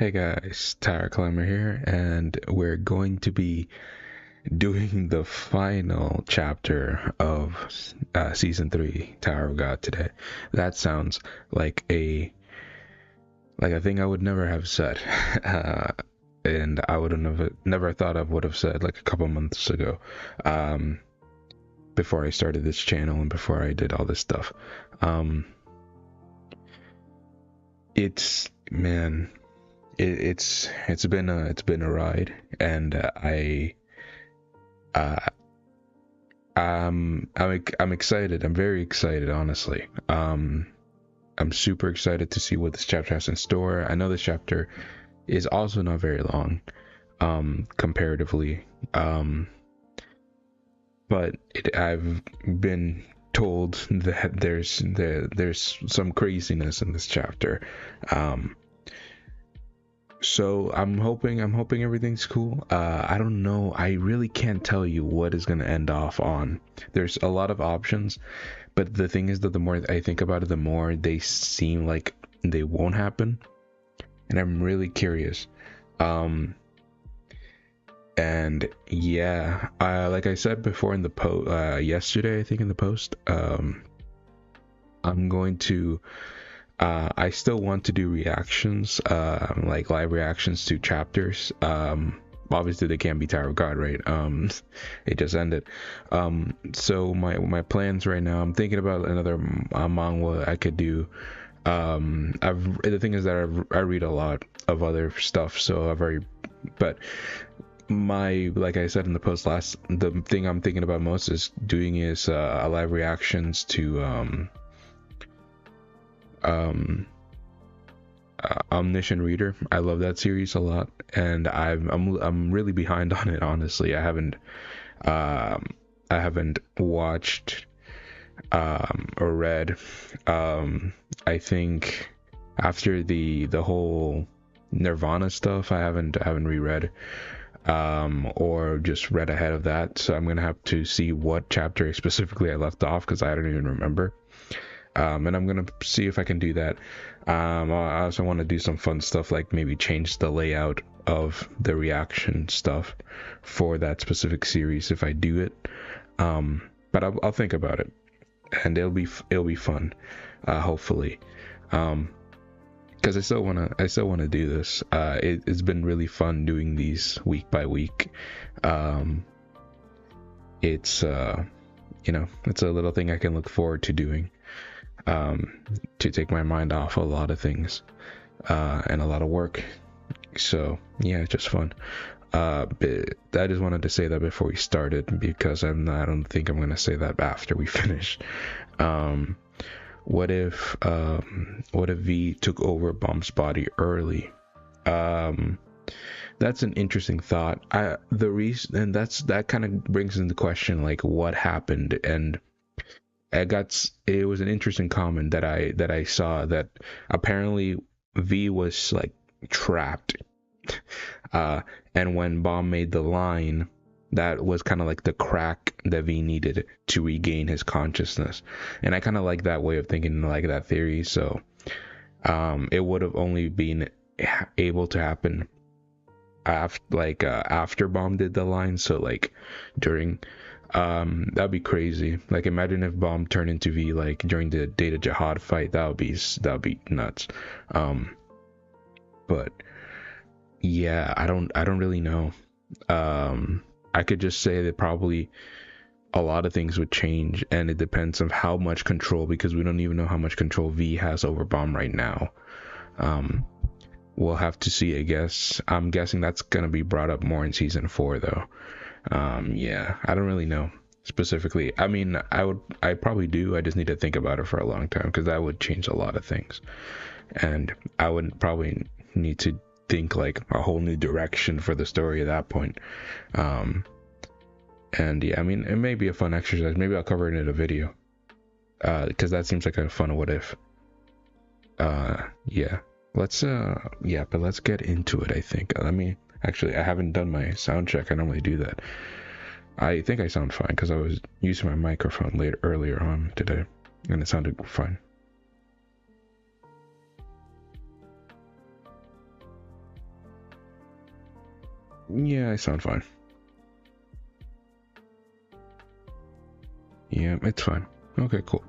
Hey guys, Tower Climber here, and we're going to be doing the final chapter of season 3, Tower of God today. That sounds like a thing I would never have said, and I would have never thought I would have said like a couple months ago, um, before I started this channel and before I did all this stuff. Um, it's man. It's been a ride, and uh I'm excited. I'm very excited, honestly. I'm super excited to see what this chapter has in store. I know this chapter is also not very long, comparatively, but I've been told that there's some craziness in this chapter. um So I'm hoping everything's cool. I don't know. I really can't tell you what is gonna end off on. There's a lot of options, but the thing is that the more I think about it, the more they seem like they won't happen, and I'm really curious. Um, and yeah, like I said before in the post, yesterday I think in the post, I'm going to. I still want to do reactions, like live reactions to chapters. Obviously they can't be Tower of God, right? It just ended. So my plans right now, I'm thinking about another manga I could do. The thing is that I read a lot of other stuff, so I've already, but like I said in the post last, the thing I'm thinking about most is doing is a live reactions to um Omniscient Reader. I love that series a lot, and I'm really behind on it, honestly. Um I haven't watched or read. I think after the whole Nirvana stuff, I haven't reread or just read ahead of that, so I'm gonna have to see what chapter specifically I left off because I don't even remember. And I'm gonna see if I can do that. I also want to do some fun stuff, like maybe change the layout of the reaction stuff for that specific series if I do it. But I'll think about it, and it'll be fun, hopefully. Because I still wanna do this. It's been really fun doing these week by week. Um, it's it's a little thing I can look forward to doing, to take my mind off a lot of things, and a lot of work. So yeah, it's just fun. But I just wanted to say that before we started, because I don't think I'm gonna say that after we finish. Um, what if V took over Bomb's body early? Um, that's an interesting thought. The reason, and that kind of brings into question like what happened. And it was an interesting comment that I saw, that apparently V was like trapped, uh and when Bomb made the line, that was kind of like the crack that V needed to regain his consciousness. And I kind of like that way of thinking, like that theory. So it would have only been able to happen after Bomb did the line, so like during. That'd be crazy. Like, imagine if Bomb turned into V like during the Data Jihad fight. That would be nuts. Um, but yeah, I don't really know. I could just say that probably a lot of things would change, and it depends on how much control, because we don't even know how much control V has over Bomb right now. Um, we'll have to see, I guess. I'm guessing that's gonna be brought up more in season 4, though. Yeah, I don't really know specifically. I mean, I probably do. I just need to think about it for a long time, because that would change a lot of things, and I would probably need to think like a whole new direction for the story at that point. Um, and yeah, I mean, it may be a fun exercise. Maybe I'll cover it in a video, because that seems like a fun what if. Yeah, but let's get into it. I think. Let me actually. I haven't done my sound check. I normally do that. I think I sound fine because I was using my microphone earlier on today, and it sounded fine. Yeah, I sound fine. Yeah, it's fine. Okay, cool.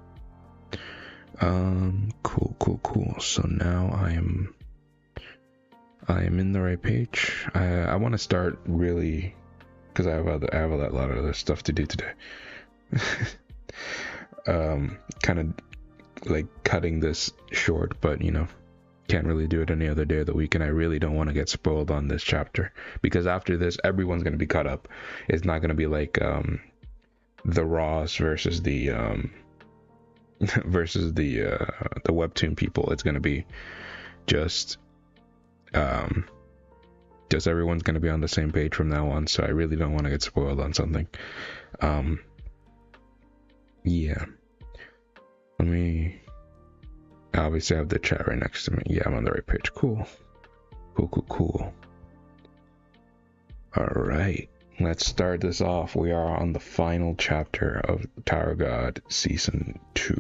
Cool. So now I am in the right page. I want to start really, because I have a lot of other stuff to do today. Kind of like cutting this short, but can't really do it any other day of the week, and I really don't want to get spoiled on this chapter, because after this everyone's going to be caught up. It's not going to be like the Ross versus the the webtoon people. It's going to be just everyone's going to be on the same page from now on, so I really don't want to get spoiled on something. Yeah, let me obviously have the chat right next to me. Yeah, I'm on the right page. Cool. All right, let's start this off. We are on the final chapter of Tower God Season 2.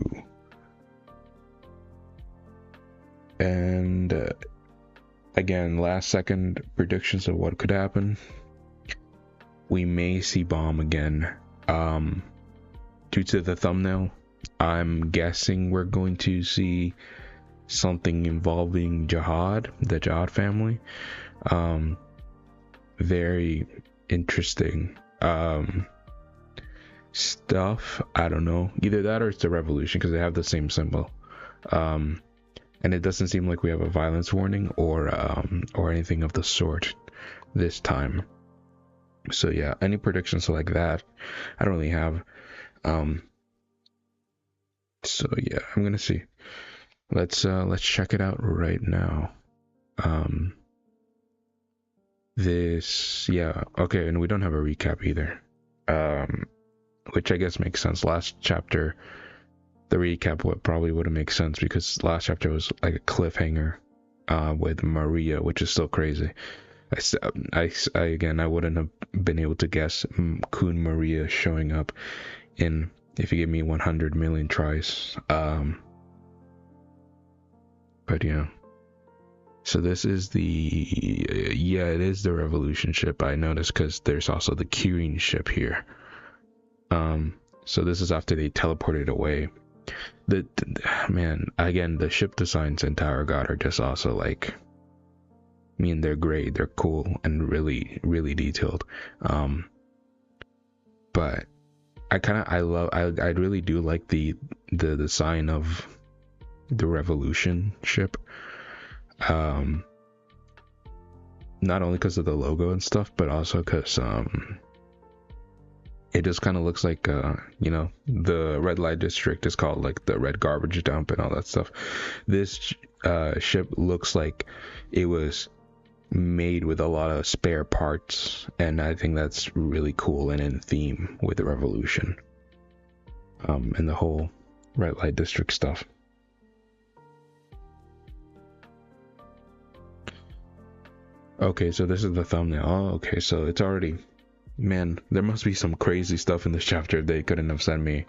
And again, last second predictions of what could happen. We may see Bomb again. Due to the thumbnail, I'm guessing we're going to see something involving Jihad, the Jihad family. Very interesting stuff. I don't know, either that or it's the revolution, because they have the same symbol. And it doesn't seem like we have a violence warning or anything of the sort this time. So yeah, any predictions like that I don't really have. So yeah, I'm gonna see. Let's check it out right now. Yeah, okay, and we don't have a recap either. Which I guess makes sense. Last chapter, the recap probably wouldn't make sense, because last chapter was like a cliffhanger with Maria, which is still crazy. I wouldn't have been able to guess Kun Maria showing up in, if you give me 100 million tries. But yeah. So this is it is the Revolution ship, I noticed, because there's also the Kirin ship here. So this is after they teleported away. Man, again, the ship designs in Tower God are just also like, I mean, they're great, they're cool, and really, really detailed. But I really do like the design of the Revolution ship. Not only because of the logo and stuff, but also because it just kind of looks like the red light district is called like the red garbage dump and all that stuff. This ship looks like it was made with a lot of spare parts, and I think that's really cool and in theme with the Revolution and the whole red light district stuff. Okay, so this is the thumbnail. Oh, okay, so it's already... Man, there must be some crazy stuff in this chapter. They couldn't have sent me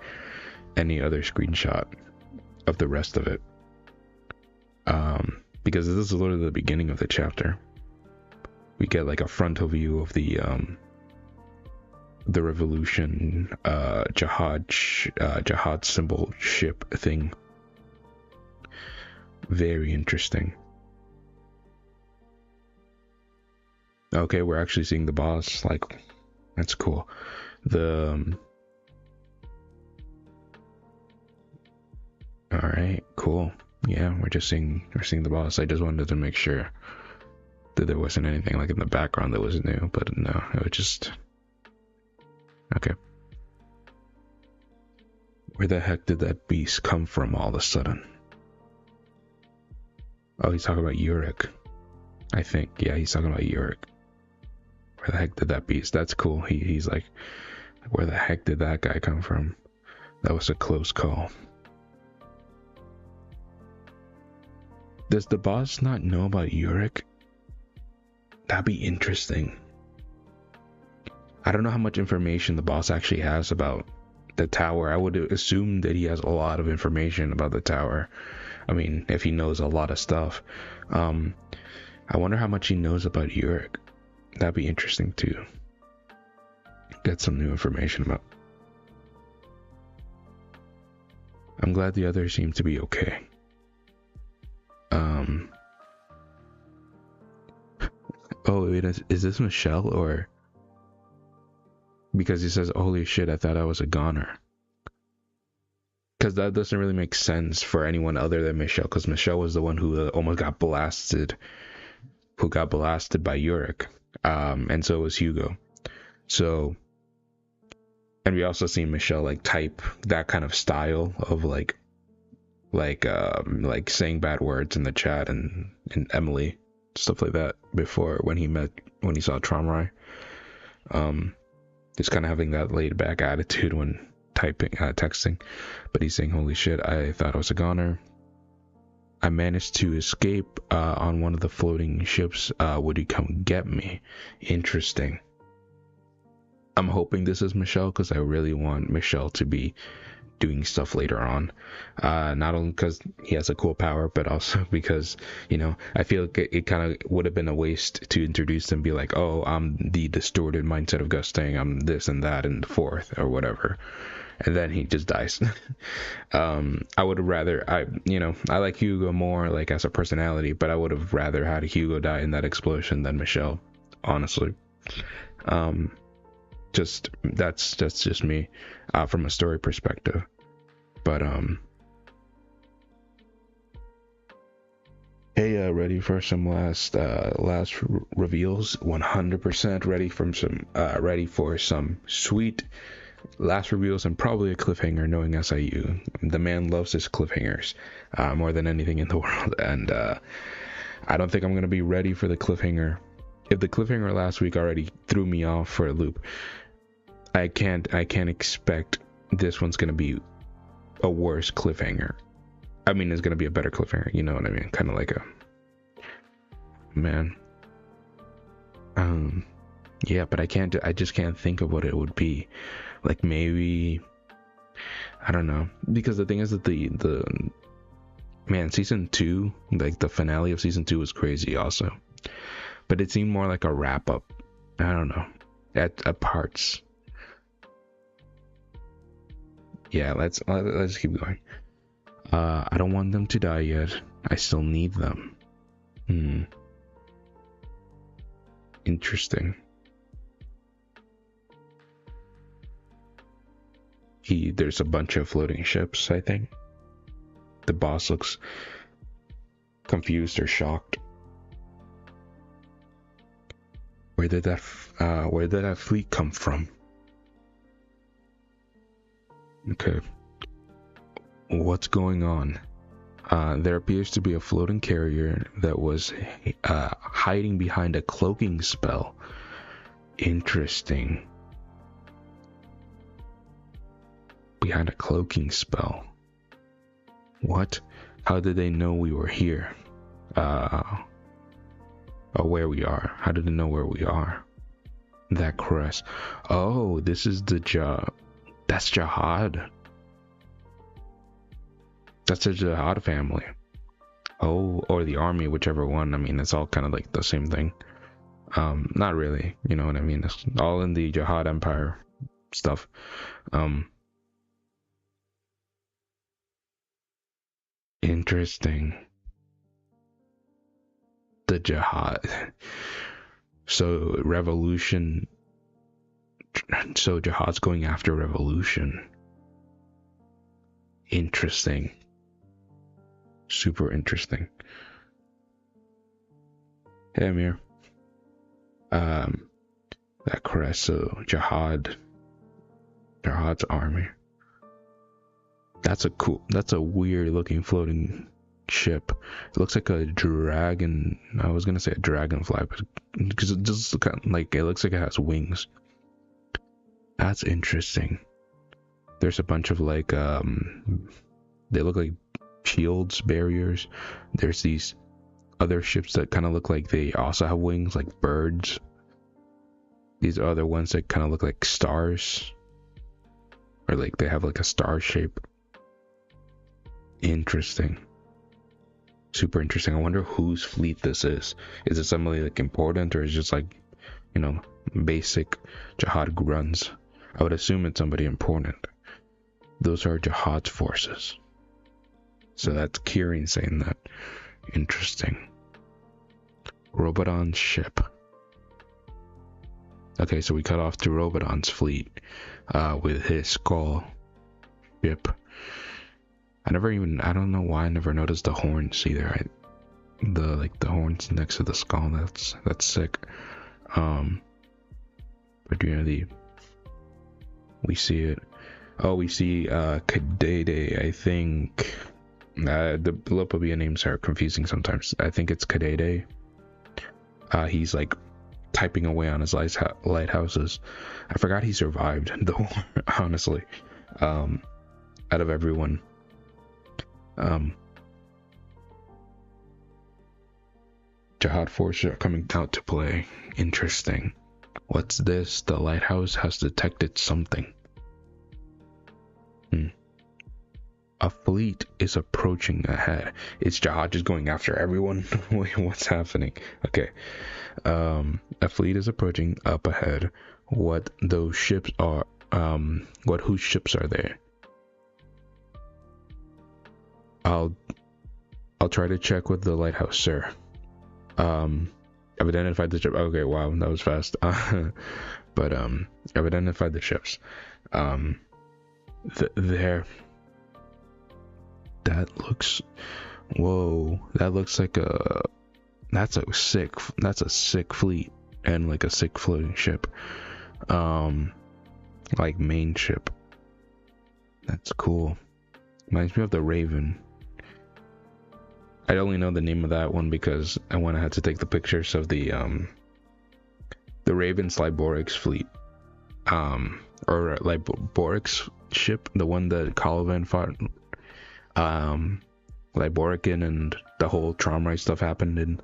any other screenshot of the rest of it. Because this is literally the beginning of the chapter. We get like a frontal view of the Revolution Jihad symbol ship thing. Very interesting. Okay, we're actually seeing the boss. Like, that's cool. Alright, cool. Yeah, we're seeing the boss. I just wanted to make sure that there wasn't anything like in the background that was new, but no, it was just... Okay. Where the heck did that beast come from all of a sudden? Oh, he's talking about Yurik. I think. Yeah, he's talking about Yurik. Where the heck did that beast? That's cool. He's like, where the heck did that guy come from? That was a close call. Does the boss not know about Yurik? That'd be interesting. I don't know how much information the boss actually has about the tower. I would assume that he has a lot of information about the tower. I mean, if he knows a lot of stuff. I wonder how much he knows about Yurik. that'd be interesting to get some new information about. I'm glad the others seem to be okay. Oh, wait, is this Michelle or? Because he says, "Holy shit, I thought I was a goner." Because that doesn't really make sense for anyone other than Michelle. Because Michelle was the one who almost got blasted, who got blasted by Yurik, and so was Hugo. So, and we also see Michelle like type that kind of style of like saying bad words in the chat and Emily, stuff like that before when he saw Tromrai. Just kind of having that laid back attitude when texting, but he's saying, "Holy shit, I thought I was a goner. I managed to escape on one of the floating ships. Would you come get me?" Interesting. I'm hoping this is Michelle because I really want Michelle to be doing stuff later on, not only because he has a cool power, but also because, you know, I feel like it kind of would have been a waste to introduce them, be like, "Oh, I'm the distorted mindset of Gustang, I'm this and that and the fourth," or whatever, and then he just dies. I would have rather, I like Hugo more like as a personality, but I would have rather had Hugo die in that explosion than Michelle, honestly. That's just me from a story perspective. But hey, ready for some last reveals? 100% ready for some sweet last reveals and probably a cliffhanger. Knowing SIU, the man loves his cliffhangers more than anything in the world, and I don't think I'm gonna be ready for the cliffhanger. If the cliffhanger last week already threw me off for a loop, I can't expect this one's gonna be a worse cliffhanger. I mean, it's gonna be a better cliffhanger, you know what I mean? Kind of like a man. Yeah, but I just can't think of what it would be. Like maybe, I don't know, because the thing is that the man, season 2, like the finale of season 2 was crazy also, but it seemed more like a wrap up. I don't know, at parts. Yeah, let's keep going. I don't want them to die yet. I still need them. Interesting. There's a bunch of floating ships, I think. The boss looks confused or shocked. Where did that fleet come from? Okay. What's going on? There appears to be a floating carrier that was hiding behind a cloaking spell. Interesting. Behind a cloaking spell. What? How did they know we were here? Or where we are? How did they know where we are? That crest. Oh, this is that's Jihad. That's a Jihad family. Oh, or the army, whichever one. I mean, it's all kind of like the same thing. Not really, you know what I mean? It's all in the Jihad Empire stuff. Interesting. The Jihad. So revolution. So Jihad's going after revolution. Interesting. Super interesting. Hey, Amir. That crest. So Jihad's army. That's a weird looking floating ship. It looks like a dragon. I was gonna say a dragonfly, but because it just like it looks like it has wings. That's interesting. There's a bunch of like they look like shields, barriers. There's these other ships that kind of look like they also have wings, like birds. These are other ones that kind of look like stars, or like they have like a star shape. Interesting. Super interesting. I wonder whose fleet this is. Is it somebody like important, or is it just like you know, basic jihad runs. I would assume it's somebody important. Those are jihad forces. So that's Kieran saying that. Interesting. Robodon's ship. Okay, so we cut off to Robodon's fleet with his skull ship. I don't know why I never noticed the horns either. The horns next to the skull. That's sick. But we see it. Oh, we see Kadede. I think the Lopabia names are confusing sometimes. I think it's Kadede. He's like typing away on his lighthouses. I forgot he survived the war, honestly. Out of everyone. Jihad forces are coming out to play. Interesting. What's this? The lighthouse has detected something. A fleet is approaching ahead. Is Jihad just going after everyone? Wait, what's happening? Okay. A fleet is approaching up ahead. What those ships are, whose ships are there? I'll try to check with the lighthouse, sir. I've identified the ship. Okay, wow, that was fast. But I've identified the ships. There. That looks. Whoa, that looks like that's a sick fleet and like a sick floating ship. Like main ship. That's cool. Reminds me of the Raven. I only know the name of that one because I went ahead to take the pictures of the Raven Sliborix fleet. Or like Borix ship, the one that Caliban fought. Liborican and the whole Traumrite stuff happened in.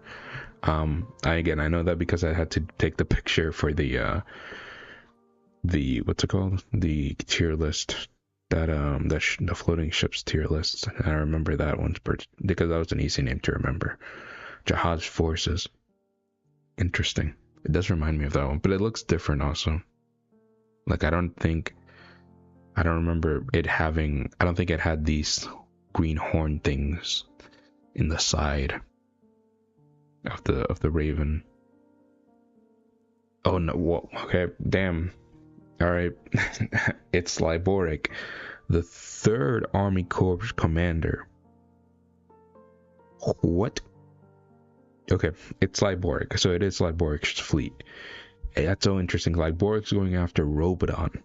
I know that because I had to take the picture for the what's it called, the tier list, that the floating ships tier list. And I remember that one because that was an easy name to remember. Jihad's forces. Interesting. It does remind me of that one, but it looks different also. Like I don't think it had these green horn things in the side of the Raven. Oh no, whoa, okay, damn. All right. It's Liboric, the 3rd Army Corps commander. What? Okay, it's Liboric, so it is Liboric's fleet. Hey, that's so interesting. Liboric's going after Robodon.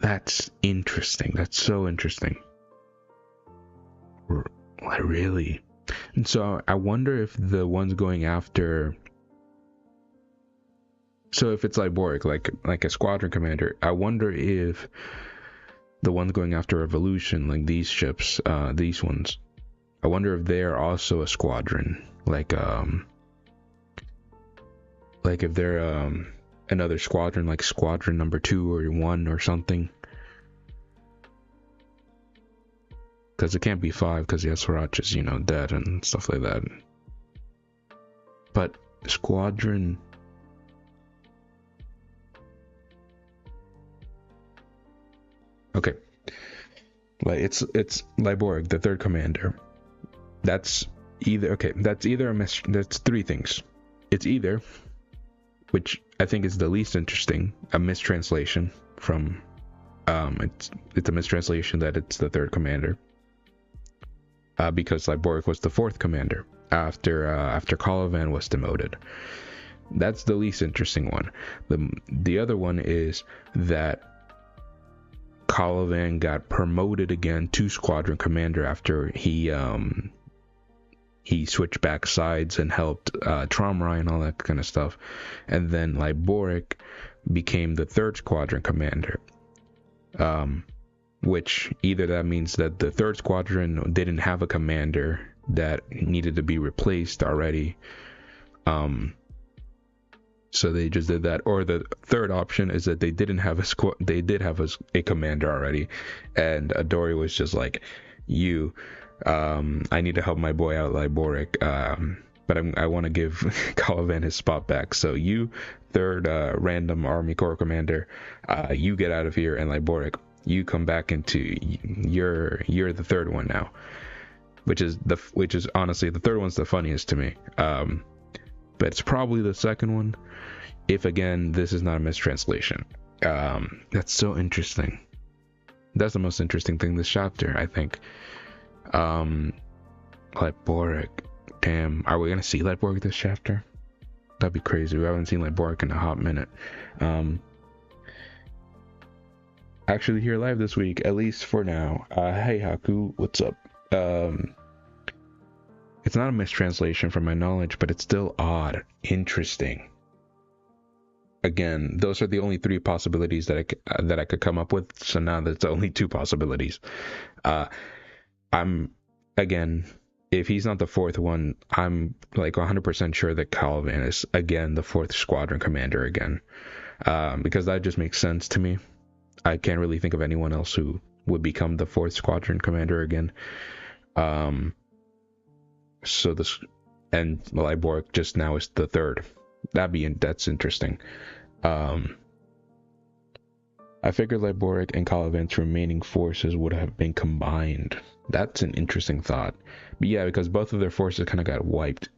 That's interesting. That's so interesting. Really? And so I wonder if the ones going after. So if it's Liboric, like a squadron commander, I wonder if the ones going after Revolution, like these ships, these ones, I wonder if they're also a squadron, like if they're another squadron, like squadron number 2 or 1 or something. Because it can't be 5 because Yasrach is, dead and stuff like that. But squadron. Okay. Like it's Liboric, the 3rd commander. That's either that's 3 things. It's either, which I think is the least interesting, a mistranslation from it's a mistranslation that it's the 3rd commander. Because Liboric was the 4th commander after Caliban was demoted. That's the least interesting one. The other one is that Caliban got promoted again to squadron commander after he switched back sides and helped Traumrite and all that kind of stuff, and then Liboric became the 3rd squadron commander. Which either that means that the 3rd squadron didn't have a commander that needed to be replaced already, so they just did that, or the 3rd option is that they didn't have they did have a commander already, and Adori was just like, I need to help my boy out, Liboric. but I want to give Caliban his spot back. So you, third random Army Corps commander, you get out of here, and Liboric, you come back into you're the third one now, which is honestly the third one's the funniest to me. But it's probably the second one, if again this is not a mistranslation. That's so interesting. That's the most interesting thing this chapter, I think. Liboric. Damn, are we gonna see Liboric this chapter? That'd be crazy. We haven't seen Liboric in a hot minute. Actually here live this week, at least for now. Hey Haku, what's up? It's not a mistranslation from my knowledge, but it's still odd. Interesting. Again, those are the only three possibilities that I could come up with. So now there's only two possibilities. I'm again, if he's not the fourth one, I'm like 100% sure that Caliban is again the fourth squadron commander again, because that just makes sense to me. I can't really think of anyone else who would become the fourth squadron commander again. So this, and Liboric just now is the third. That's interesting. I figured Liboric and Caliban's remaining forces would have been combined. That's an interesting thought. But yeah, because both of their forces kind of got wiped.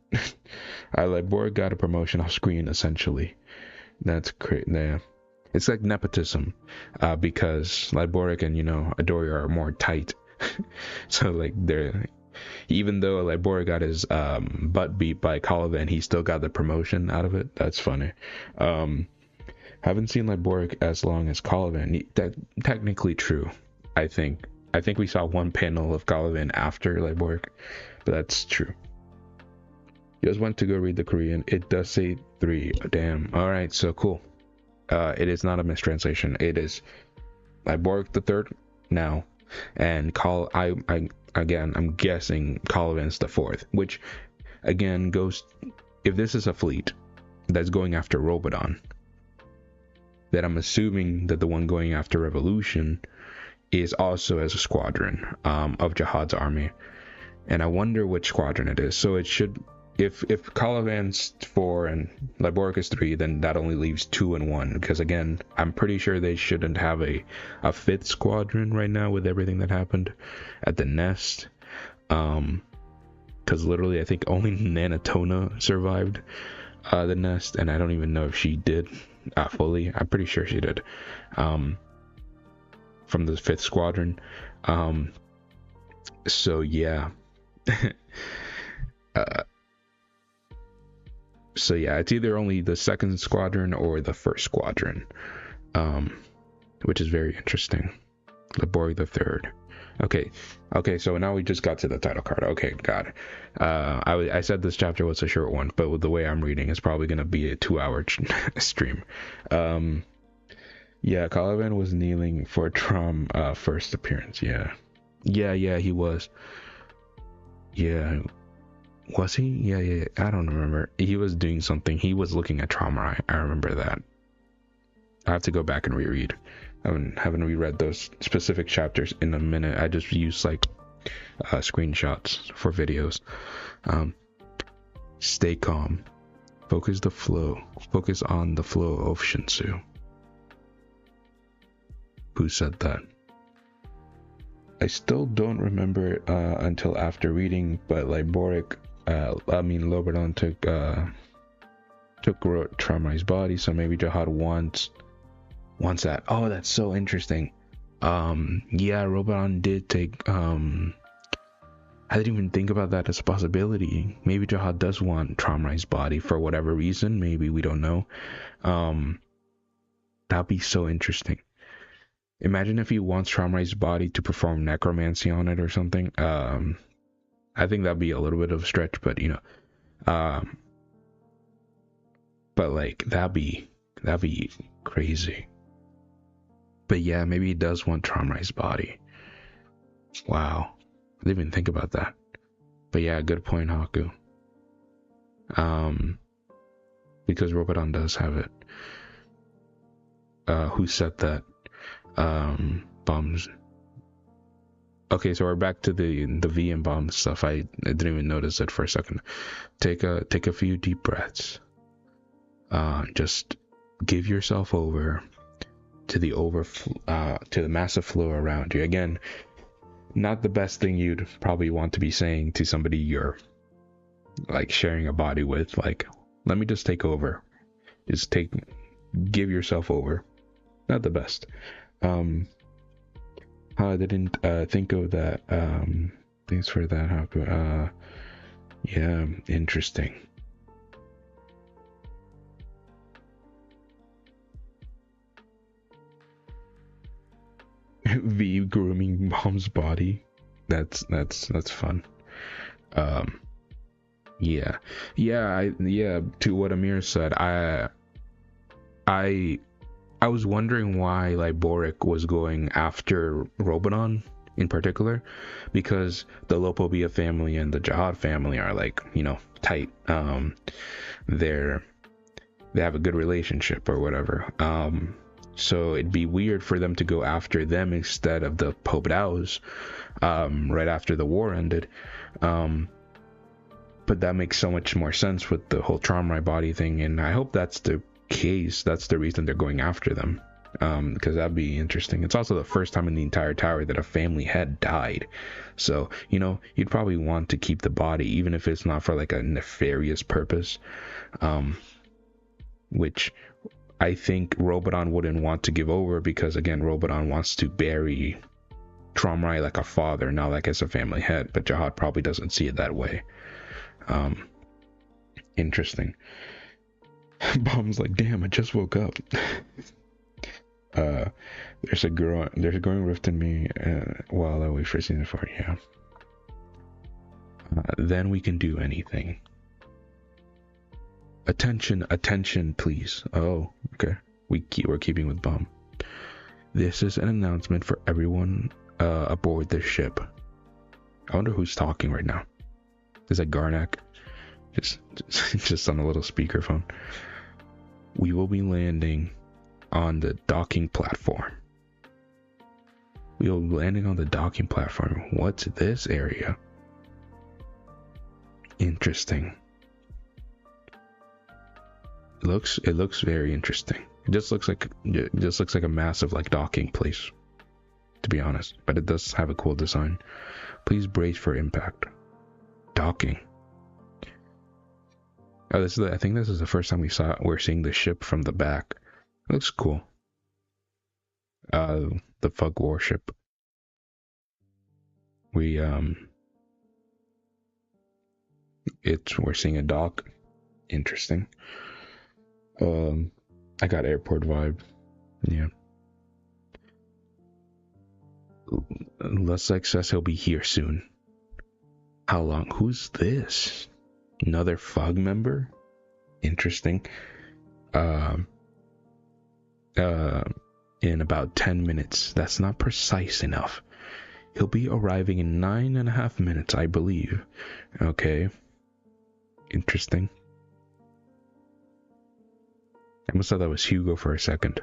Liboric got a promotion off screen, essentially. That's crazy. Yeah. It's like nepotism, because Liboric and, Adoria are more tight. So like even though Liboric got his butt beat by Caliban, he still got the promotion out of it. That's funny. Haven't seen Liboric as long as Caliban. That technically true. I think we saw one panel of Caliban after Liboric, but that's true. You guys went to go read the Korean. It does say 3. Damn. All right. So cool. It is not a mistranslation. It is Liboric the third now, and I'm guessing Caliban's the fourth, which again goes, if this is a fleet that's going after Robodon, then I'm assuming that the one going after Revolution is also as a squadron of Jihad's army, and I wonder which squadron it is. So it should, if Caliban's 4 and Liboric is 3, then that only leaves 2 and 1, because again, I'm pretty sure they shouldn't have a 5th squadron right now with everything that happened at the nest, because literally I think only Nanatona survived the nest, and I don't even know if she did fully. I'm pretty sure she did, from the 5th squadron. So yeah. So yeah, it's either only the 2nd squadron or the 1st squadron, which is very interesting. Liboric the third. Okay, so now we just got to the title card. Okay, got it. I said this chapter was a short one, but with the way I'm reading, it's probably gonna be a 2-hour stream. Yeah, Caliban was kneeling for Trom first appearance. Yeah, he was. Yeah. Was he? Yeah. I don't remember. He was doing something. He was looking at Trauma. I remember that. I have to go back and reread. I haven't reread those specific chapters in a minute. I just use like screenshots for videos. Stay calm. Focus on the flow of Shinsu. Who said that? I still don't remember until after reading, but Liboric, Lobodon took Tramrai's body, so maybe Jihad wants that. Oh, that's so interesting. Yeah, Robodon did take. I didn't even think about that as a possibility. Maybe Jihad does want Tramrai's body for whatever reason. Maybe, we don't know. That'd be so interesting. Imagine if he wants Tramrai's body to perform necromancy on it or something. I think that'd be a little bit of a stretch, but but like that'd be crazy. But yeah, maybe he does want Tramrai's body. Wow, I didn't even think about that. But yeah, good point, Haku. Because Robodon does have it. Who said that? Bums. Okay, so we're back to the V and bomb stuff. I didn't even notice it for a second. Take a few deep breaths. Just give yourself over to the massive flow around you. Again, not the best thing you'd probably want to be saying to somebody you're like sharing a body with. Like, let me just take over. Give yourself over. Not the best. I didn't think of that. Thanks for that, Haku. Yeah, interesting. V grooming mom's body. That's fun. Yeah. To what Amir said, I was wondering why like Boric was going after Robodon in particular, because the Lopobia family and the Jihad family are like, tight. They have a good relationship or whatever. So it'd be weird for them to go after them instead of the Pope Daos, right after the war ended. But that makes so much more sense with the whole Traumarai body thing, and I hope that's the case. That's the reason they're going after them, because that'd be interesting. It's also the first time in the entire tower that a family head died, so you'd probably want to keep the body, even if it's not for like a nefarious purpose, which I think Robodon wouldn't want to give over, because again, Robodon wants to bury Traumarai like a father, not like as a family head, but Jihad probably doesn't see it that way. Interesting. Bomb's like, damn, I just woke up. There's a growing rift in me while I wait for season 4. Yeah. Then we can do anything. Attention, please. Oh, okay. We're keeping with Bomb. This is an announcement for everyone aboard this ship. I wonder who's talking right now. Is that Garnak? Just on a little speakerphone. We will be landing on the docking platform. We will be landing on the docking platform. What's this area? Interesting. It looks very interesting. It just looks like a massive like docking place, to be honest. But it does have a cool design. Please brace for impact. Docking. Oh, I think this is the first time we're seeing the ship from the back. It looks cool. The Fug warship. We're seeing a dock. Interesting. I got airport vibe. Yeah. Less success, he'll be here soon. How long? Who's this? Another Fug member? Interesting. In about 10 minutes. That's not precise enough. He'll be arriving in 9.5 minutes, I believe. Okay. Interesting. I must thought that was Hugo for a second.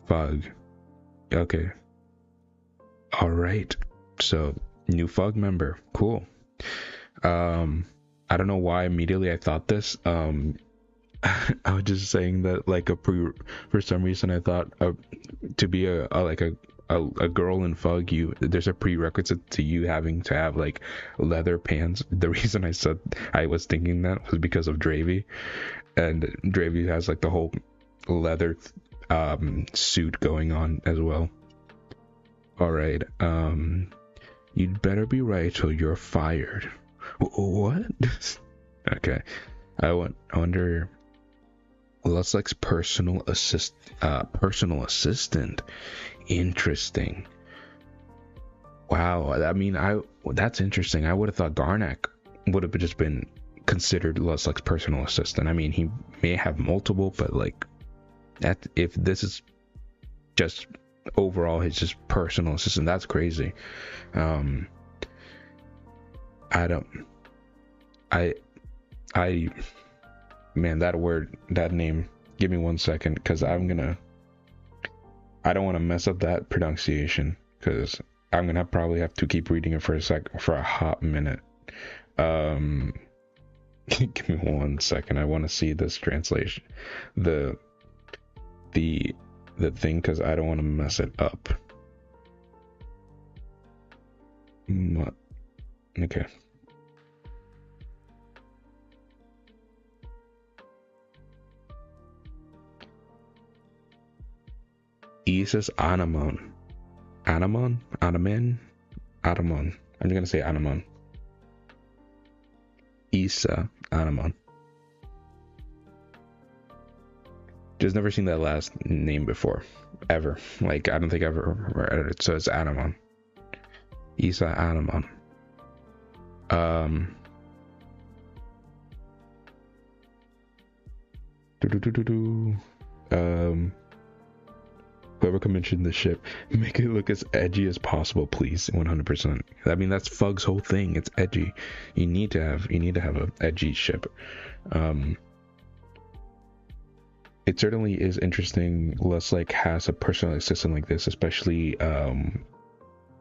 Fug. Okay. Alright. So, new Fug member. Cool. I don't know why immediately I thought this. I was just saying that like for some reason I thought to be a girl in Fug, there's a prerequisite to you having to have like leather pants. The reason I said I was thinking that was because of Dravy, and Dravy has like the whole leather suit going on as well. All right, you'd better be right or you're fired. What? Okay, I wonder. Looks like personal assistant. Interesting. Wow. I mean, that's interesting. I would have thought Garnak would have just been considered Luslek's personal assistant. I mean, he may have multiple, but like, if this is just overall his just personal assistant, that's crazy. Man, that name, give me 1 second, because I'm gonna I don't want to mess up that pronunciation because I'm gonna probably have to keep reading it for a hot minute. Um, give me 1 second. I want to see this translation, the the the thing, because I don't want to mess it up. Okay. Isis Anamon. Anamon? Anaman? Anamon. I'm just gonna say Anamon. Isa Anamon. Just never seen that last name before. Ever. Like, I don't think I've ever read it, so it's Anamon. Isa Anamon. Whoever commissioned the ship, make it look as edgy as possible, please. 100%. I mean, that's Fug's whole thing. It's edgy. You need to have a edgy ship. It certainly is interesting. Leslie has a personal assistant like this, especially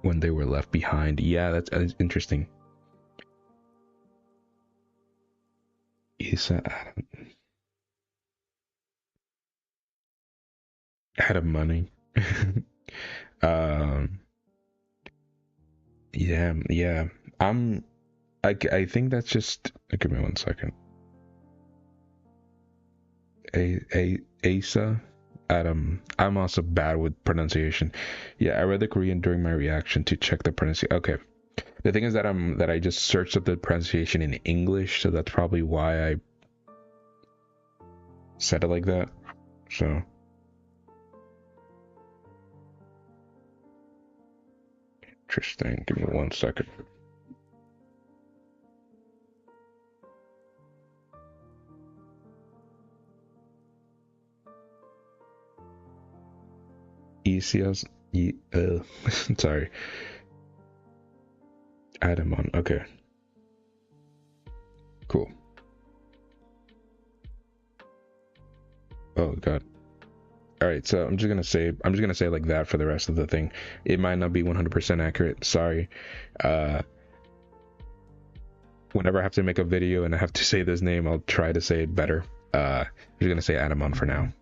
when they were left behind. Yeah, that's interesting. Isa Adam money. Yeah. I think that's just. Give me 1 second. Asa Adam. I'm also bad with pronunciation. Yeah, I read the Korean during my reaction to check the pronunciation. Okay. The thing is that I just searched up the pronunciation in English, so that's probably why I said it like that. So interesting. Give me 1 second. ECS. Sorry. Adamon. Okay. Cool. Oh god. All right, so I'm just gonna say like that for the rest of the thing. It might not be 100% accurate. Sorry. Whenever I have to make a video and I have to say this name, I'll try to say it better. I'm just gonna say Adamon for now.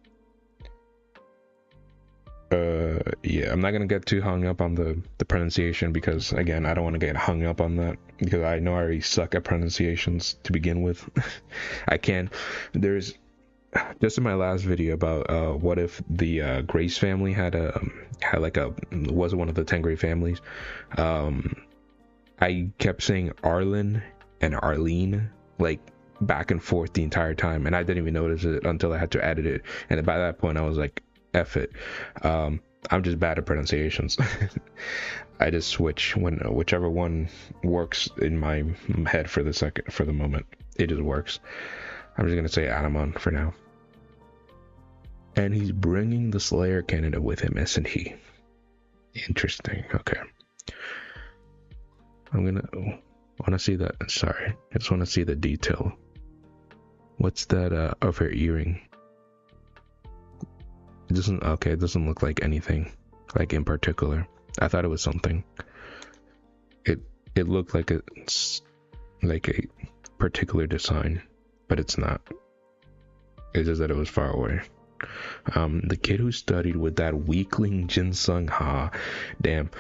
Yeah, I'm not gonna get too hung up on the pronunciation because again, I don't want to get hung up on that because I know I already suck at pronunciations to begin with. I can. There's just in my last video about what if the Grace family had was one of the 10 great families. I kept saying Arlen and Arlene like back and forth the entire time, and I didn't even notice it until I had to edit it. And by that point, I was like, "F it." I'm just bad at pronunciations. I just switch whichever one works in my head for the moment. It just works. I'm just gonna say Adamon for now. And he's bringing the Slayer candidate with him, isn't he? Interesting. Okay. I want to see that. Sorry, I just want to see the detail. What's that of her earring? It doesn't look like anything like in particular. I thought it was something. It looked like it's like a particular design, but it's not. It's just that it was far away. The kid who studied with that weakling Jin Sung Ha. Damn,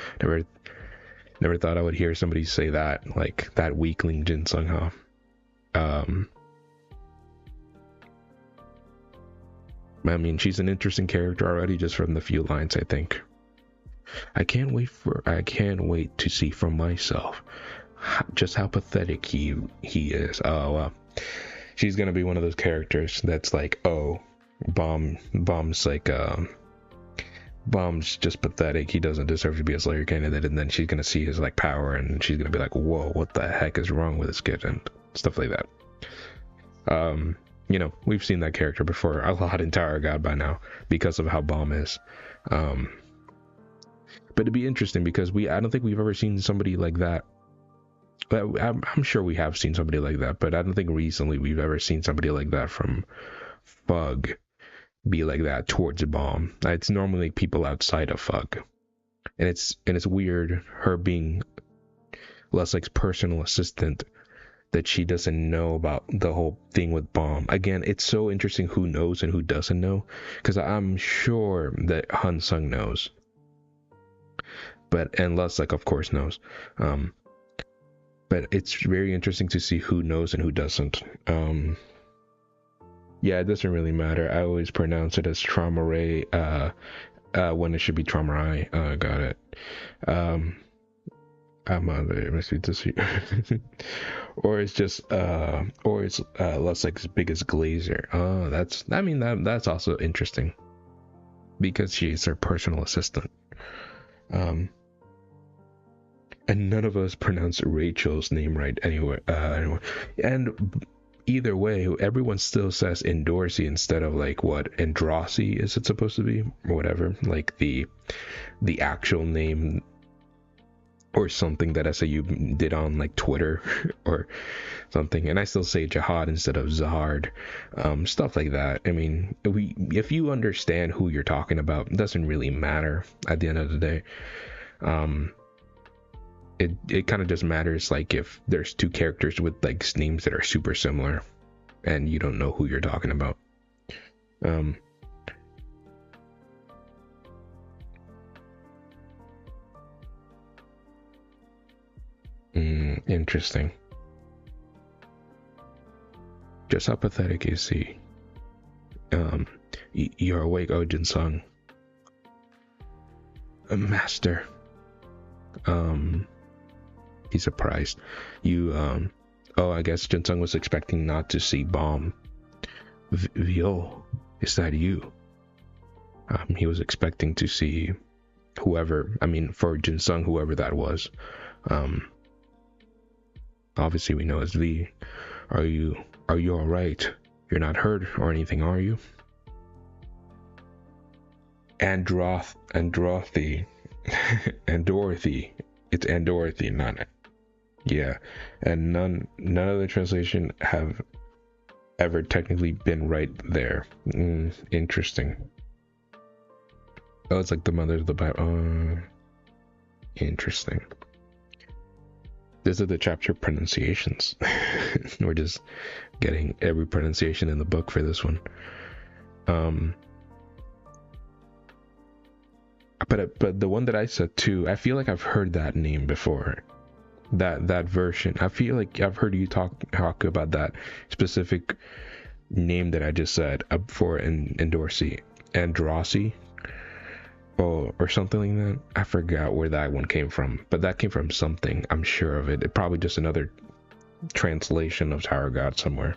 never thought I would hear somebody say that, like that weakling Jin Sung Ha. I mean, she's an interesting character already just from the few lines, I think. I can't wait to see for myself just how pathetic he is. Oh, she's gonna be one of those characters that's like, oh, Bomb's like, Bomb's just pathetic. He doesn't deserve to be a Slayer candidate, and then she's gonna see his like power, and she's gonna be like, whoa, what the heck is wrong with this kid, and stuff like that. You know, we've seen that character before a lot in Tower of God by now because of how Bomb is. But it'd be interesting because I don't think we've ever seen somebody like that. I'm sure we have seen somebody like that, but I don't think recently we've ever seen somebody like that from Fug. be like that towards a bomb. It's normally people outside of Fuck, and it's weird her being Leslie's personal assistant, that she doesn't know about the whole thing with bomb. Again, it's so interesting who knows and who doesn't know, because I'm sure that Han Sung knows, and Leslie of course knows. But it's very interesting to see who knows and who doesn't. Yeah, it doesn't really matter. I always pronounce it as Trauma Ray when it should be Trauma Rai. Got it. I'm on there. Must be this or it's just or it's less like as big as Glazer. Oh, that's also interesting, because she's her personal assistant. And none of us pronounce Rachel's name right anyway. And either way, everyone still says Endorsi instead of like what Androssi is it supposed to be, or whatever, like the actual name or something that SAU did on like Twitter or something. And I still say Jihad instead of Zahard, stuff like that. I mean, if you understand who you're talking about, it doesn't really matter at the end of the day. It kind of just matters like if there's two characters with like names that are super similar and you don't know who you're talking about. Interesting. Just how pathetic is he? You're awake, oh Jin Sung. Master. He's surprised. Oh, I guess Jin Sung was expecting not to see Bomb. Vio, is that you? He was expecting to see whoever, for Jin Sung, whoever that was. Obviously we know it's V. Are you alright? You're not hurt or anything, are you? And Dorothy. It's Dorothy, not. Yeah, and none of the translation have ever technically been right there. Interesting. Oh, it's like the mother of the Bible. Interesting. These are the chapter pronunciations. We're just getting every pronunciation in the book for this one. But the one that I said too, I feel like I've heard that name before. That version. I feel like I've heard you talk about that specific name that I just said for Endorsi, Androssi, or something like that. I forgot where that one came from, but that came from something. I'm sure of it. It probably just another translation of Tower God somewhere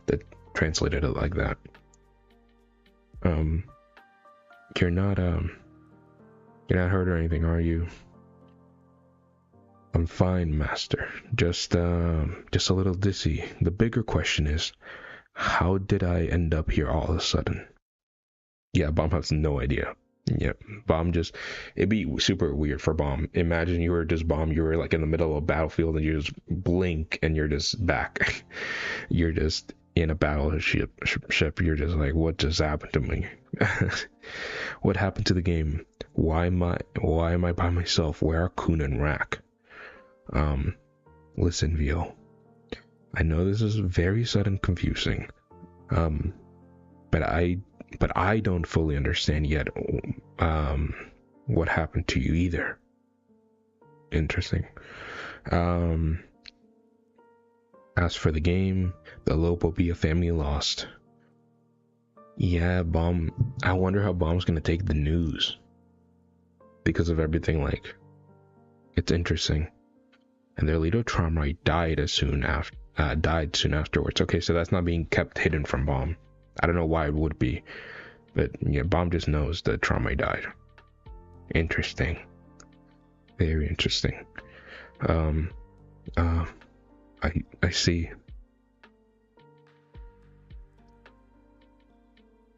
that translated it like that. You're not hurt or anything, are you? I'm fine, Master. Just a little dizzy. The bigger question is, how did I end up here all of a sudden? Yeah, Bomb has no idea. Yep, Bomb it'd be super weird for Bomb. Imagine you were just Bomb, you were like in the middle of a battlefield and you just blink and you're just back. You're just in a battleship. You're just like, what just happened to me? What happened to the game? Why am I by myself? Where are Kun and Rack? Listen, Vio. I know this is very sudden confusing. But I don't fully understand yet what happened to you either. Interesting. As for the game, the Lope will be a family lost. Yeah, Bomb. I wonder how Bomb's gonna take the news. Because of everything, like, it's interesting. And their leader Tramrai died soon afterwards. Okay, so that's not being kept hidden from Bomb. I don't know why it would be, but yeah, Bomb just knows that Tramrai died. Interesting. Very interesting. I see.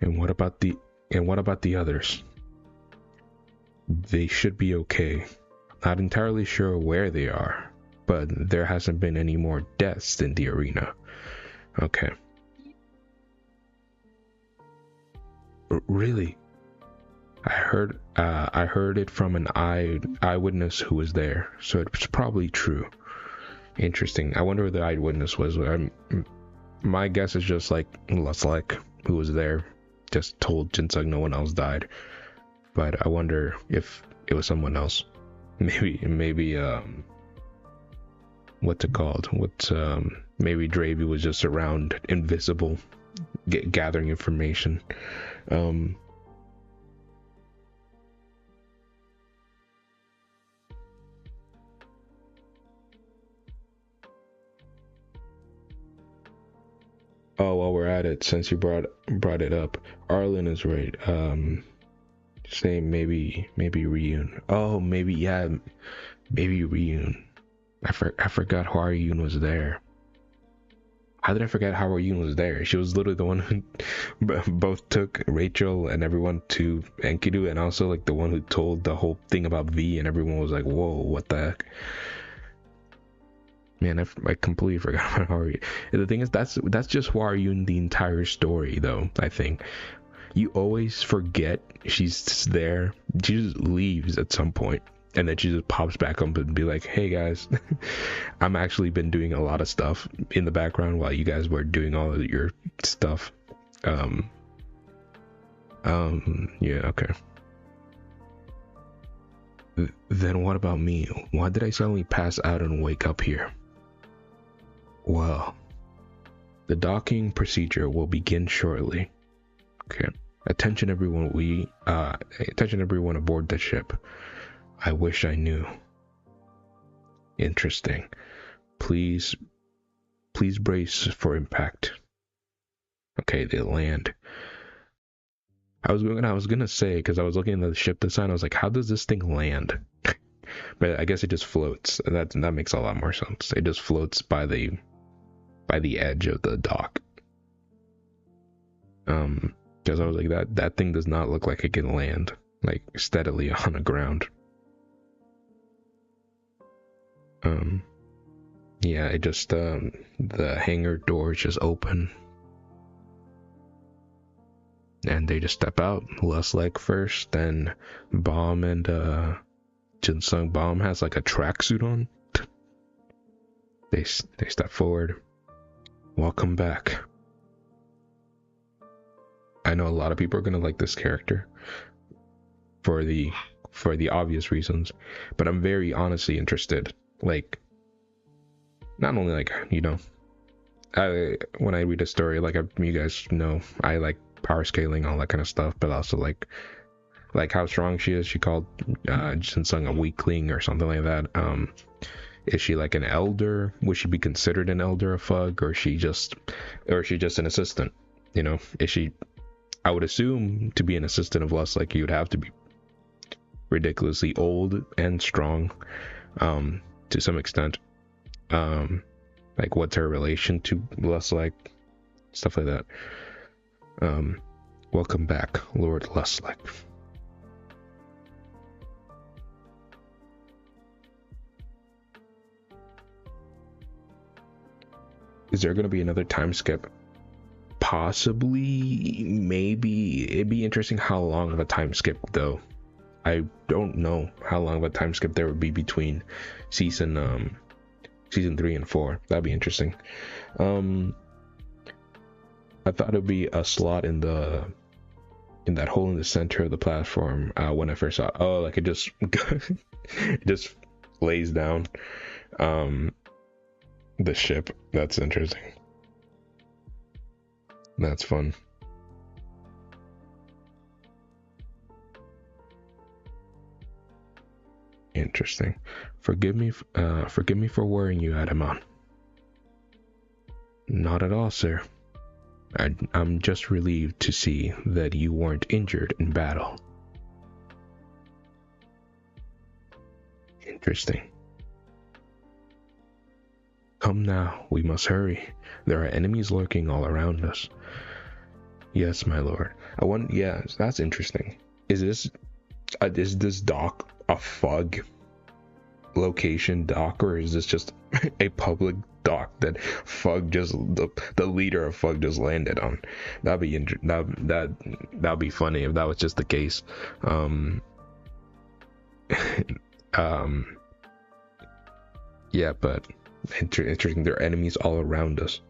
And what about the others? They should be okay. Not entirely sure where they are, but there hasn't been any more deaths in the arena. Okay. Really? I heard it from an eyewitness who was there, so it's probably true. Interesting. I wonder who the eyewitness was. My guess is just like Luslek, who was there, just told Jinsung no one else died. But I wonder if it was someone else. Maybe what's it called? Maybe Dravy was just around, invisible, gathering information. Oh, while we're at it, since you brought it up, Arlen is right. Saying maybe Ryun. Oh, maybe Ryun. I forgot how Ryun was there. How did I forget how Ryun was there? She was literally the one who both took Rachel and everyone to Enkidu, and also like the one who told the whole thing about V, and everyone was like, "Whoa, what the heck?" Man, I completely forgot about Haru. The thing is, that's just Haru in the entire story, though. I think you always forget she's there. She just leaves at some point, and then she just pops back up and be like, "Hey guys, I'm actually been doing a lot of stuff in the background while you guys were doing all of your stuff." Yeah, okay. Then what about me? Why did I suddenly pass out and wake up here? Well, the docking procedure will begin shortly. Okay. Attention everyone, attention everyone aboard the ship. I wish I knew. Interesting. Please brace for impact. Okay, they land. I was gonna say, because I was looking at the ship design, I was like, how does this thing land? But I guess it just floats. That makes a lot more sense. It just floats by the edge of the dock. Because I was like, that thing does not look like it can land like steadily on the ground. Yeah, it just the hangar doors just open, and they just step out. Luslek first, then Bomb and Jinsung. Bomb has like a tracksuit on. They step forward. Welcome back. I know a lot of people are gonna like this character for the obvious reasons, but I'm very honestly interested. Like, not only like, you know, when I read a story, like you guys know, I like power scaling, all that kind of stuff, but also like how strong she is. She called Jinsung a weakling or something like that. Is she like an elder? Would she be considered an elder of Fug, or is she just an assistant? You know, is she? I would assume to be an assistant of Lust, like, you'd have to be ridiculously old and strong, to some extent. Like, what's her relation to Lust, like, stuff like that. Welcome back, Lord Lustlike. Is there going to be another time skip? Possibly, maybe. It'd be interesting how long of a time skip, though. I don't know how long of a time skip there would be between season 3 and 4. That'd be interesting. I thought it'd be a slot in that hole in the center of the platform when I first saw it. Oh, like it just it just lays down the ship. That's interesting. That's fun. Interesting. Forgive me for worrying you, Adamon. Not at all, sir. I'm just relieved to see that you weren't injured in battle. Interesting. Come now, we must hurry. There are enemies lurking all around us. Yes, my lord. Yeah, that's interesting. Is this dock a Fug location dock, or is this just a public dock that the leader of Fug just landed on. That'd be funny if that was just the case. Um, yeah, but interesting. There are enemies all around us,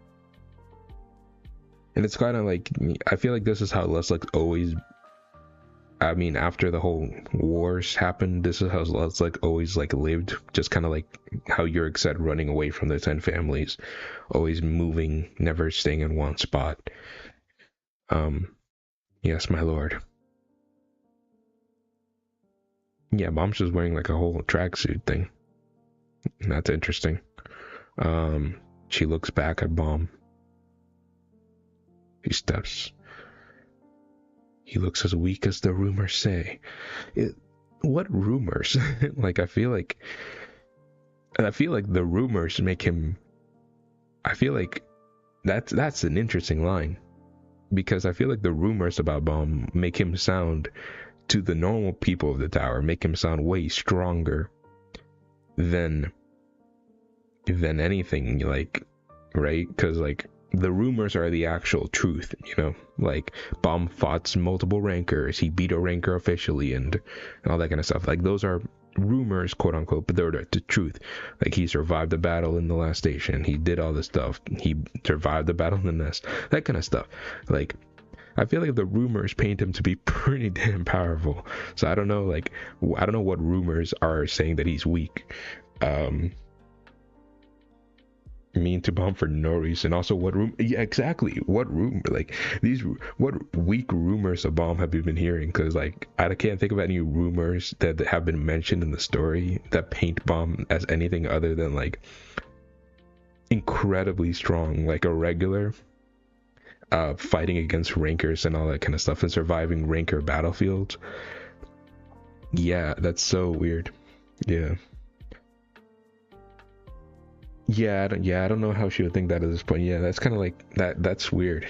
and it's kind of like, I feel like this is how Leslick's always. I mean, after the whole wars happened, this is how Leslick always like lived. Just kind of like how Yurik said, running away from the 10 families, always moving, never staying in one spot. Yes, my lord. Yeah, Mom's just wearing like a whole tracksuit thing. That's interesting. She looks back at Bomb. He steps. He looks as weak as the rumors say. What rumors? Like, I feel like the rumors make him. I feel like that's an interesting line, because I feel like the rumors about Bomb make him sound, to the normal people of the tower, make him sound way stronger than anything, like, right? Because like, the rumors are the actual truth, you know, like Bomb fought multiple rankers, he beat a ranker officially, and all that kind of stuff. Like, those are rumors, quote unquote, but they're the truth. Like, he survived the battle in the last station, he did all this stuff, he survived the battle in the nest, that kind of stuff. Like, I feel like the rumors paint him to be pretty damn powerful. So I don't know, like, I don't know what rumors are saying that he's weak. Mean to Bomb for no reason. Also, what room? Yeah, exactly. What room? Like, what weak rumors of Bomb have you been hearing? Because like, I can't think of any rumors that have been mentioned in the story that paint Bomb as anything other than like incredibly strong, like a regular, fighting against rankers and all that kind of stuff, and surviving ranker battlefields. Yeah, that's so weird. Yeah. Yeah, I don't know how she would think that at this point. Yeah, that's kind of like that's weird.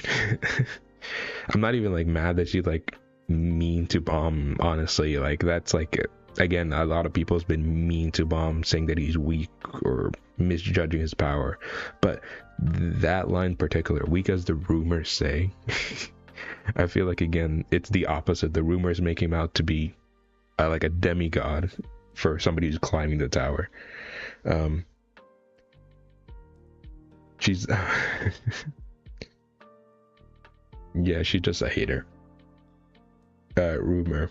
I'm not even like mad that she like mean to Bomb, honestly. Like, that's like, again, a lot of people has been mean to Bomb, saying that he's weak or misjudging his power. But that line in particular, weak as the rumors say, I feel like, again, it's the opposite. The rumors make him out to be like a demigod for somebody who's climbing the tower. She's yeah, she's just a hater. Rumor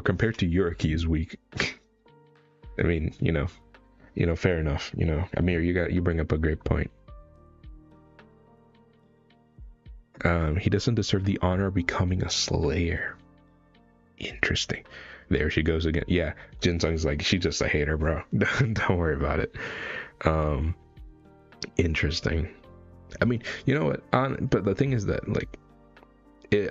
compared to Yurik, he is weak. I mean, you know, fair enough. You know, Amir, you bring up a great point. He doesn't deserve the honor of becoming a slayer. Interesting. There she goes again. Yeah, Jin Sung's like, she's just a hater, bro. Don't worry about it. Interesting. I mean, you know what? But the thing is that, like,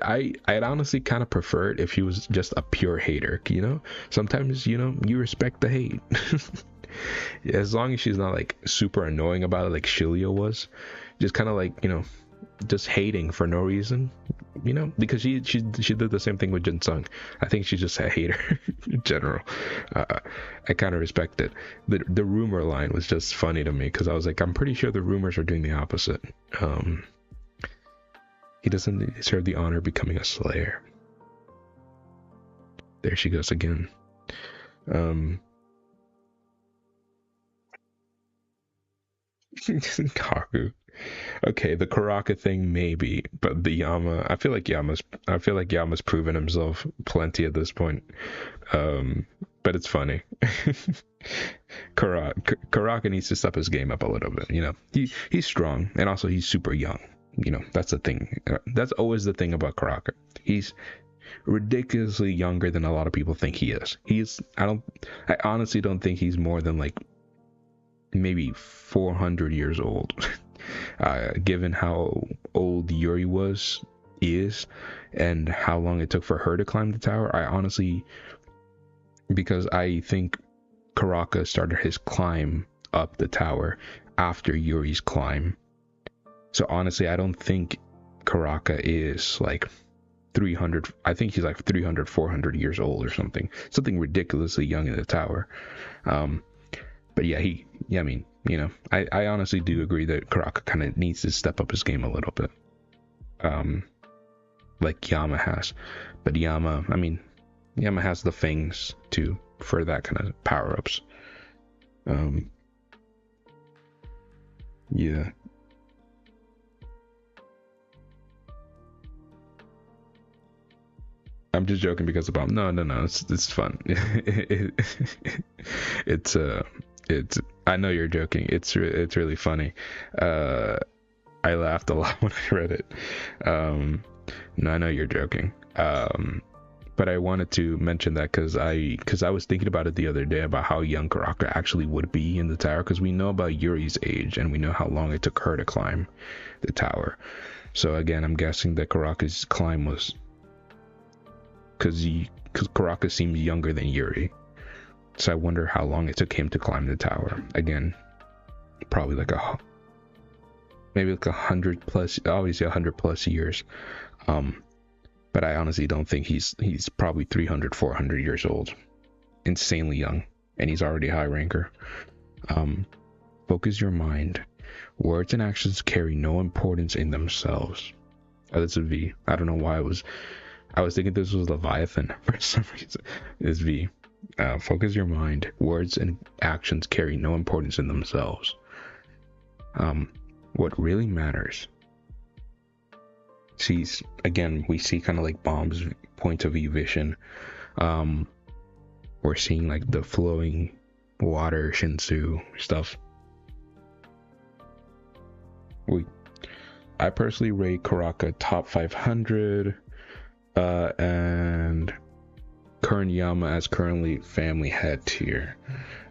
I'd honestly kind of prefer it if she was just a pure hater. You know, sometimes, you know, you respect the hate. As long as she's not like super annoying about it, like Shilia was, just kind of like, you know, just hating for no reason. You know, because she did the same thing with Jin Sung. I think she's just a hater in general. I kind of respect it. The rumor line was just funny to me, because I was like, I'm pretty sure the rumors are doing the opposite. He doesn't deserve the honor of becoming a slayer. There she goes again. Kaku. Okay, the Karaka thing maybe, but the Yama, I feel like Yama's proven himself plenty at this point. But it's funny. Karaka needs to step his game up a little bit. You know, he's strong, and also he's super young. You know, that's the thing. That's always the thing about Karaka. He's ridiculously younger than a lot of people think he is. I honestly don't think he's more than like maybe 400 years old. Given how old Yuri is, and how long it took for her to climb the tower, I honestly, because I think Karaka started his climb up the tower after Yuri's climb. So honestly, I don't think Karaka is like 300. I think he's like 300, 400 years old or something ridiculously young in the tower. But But yeah, I mean, I honestly do agree that Karaka kind of needs to step up his game a little bit. Like Yama has. But Yama has the things for that kind of power ups. Yeah. I'm just joking because of Bomb. No, it's fun. it's it's I know you're joking. It's really funny. I laughed a lot when I read it. No, I know you're joking. But I wanted to mention that because I was thinking about it the other day about how young Karaka actually would be in the tower, because we know about Yuri's age and we know how long it took her to climb the tower. So again, I'm guessing that Karaka's climb was because Karaka seems younger than Yuri. So I wonder how long it took him to climb the tower. Again, probably maybe like 100 plus, obviously 100 plus years. But I honestly don't think he's probably 300, 400 years old. Insanely young, and he's already a high ranker. Focus your mind. Words and actions carry no importance in themselves. Oh, that's a V. I don't know why I was thinking this was Leviathan for some reason. It's V. Focus your mind. Words and actions carry no importance in themselves. What really matters. Again, we see kind of like Bomb's point of view vision. We're seeing like the flowing water Shinsu stuff. I personally rate Karaka top 500, and current Yama as currently family head tier.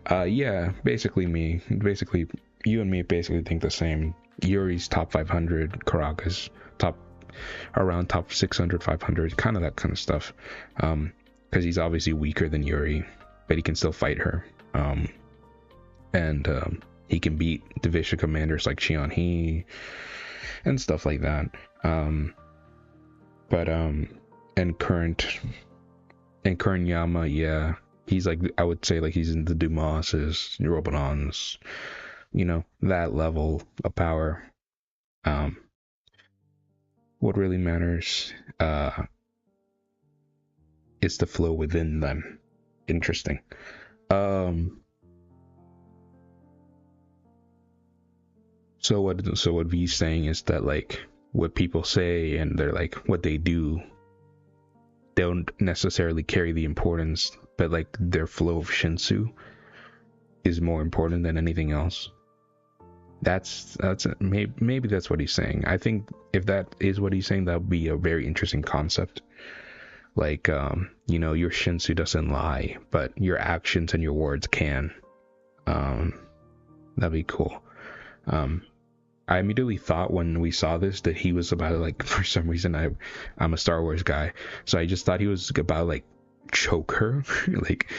Yeah, basically you and me basically think the same. Yuri's top 500, Karaka's around top 600, 500, kind of that kind of stuff. Because he's obviously weaker than Yuri, but he can still fight her. And he can beat division commanders like Shion He and stuff like that. And current Yama, yeah, he's like, I would say like he's in the Dumases, Robodons, that level of power. What really matters is the flow within them. Interesting. So what V's saying is that like what people say and they're like what they do don't necessarily carry the importance, but like their flow of Shinsu is more important than anything else. Maybe that's what he's saying. I think if that is what he's saying, that would be a very interesting concept. Like, your Shinsu doesn't lie, but your actions and your words can. That'd be cool. I immediately thought when we saw this that he was about to, like, for some reason I'm a Star Wars guy, so I just thought he was about to, like, choke her, like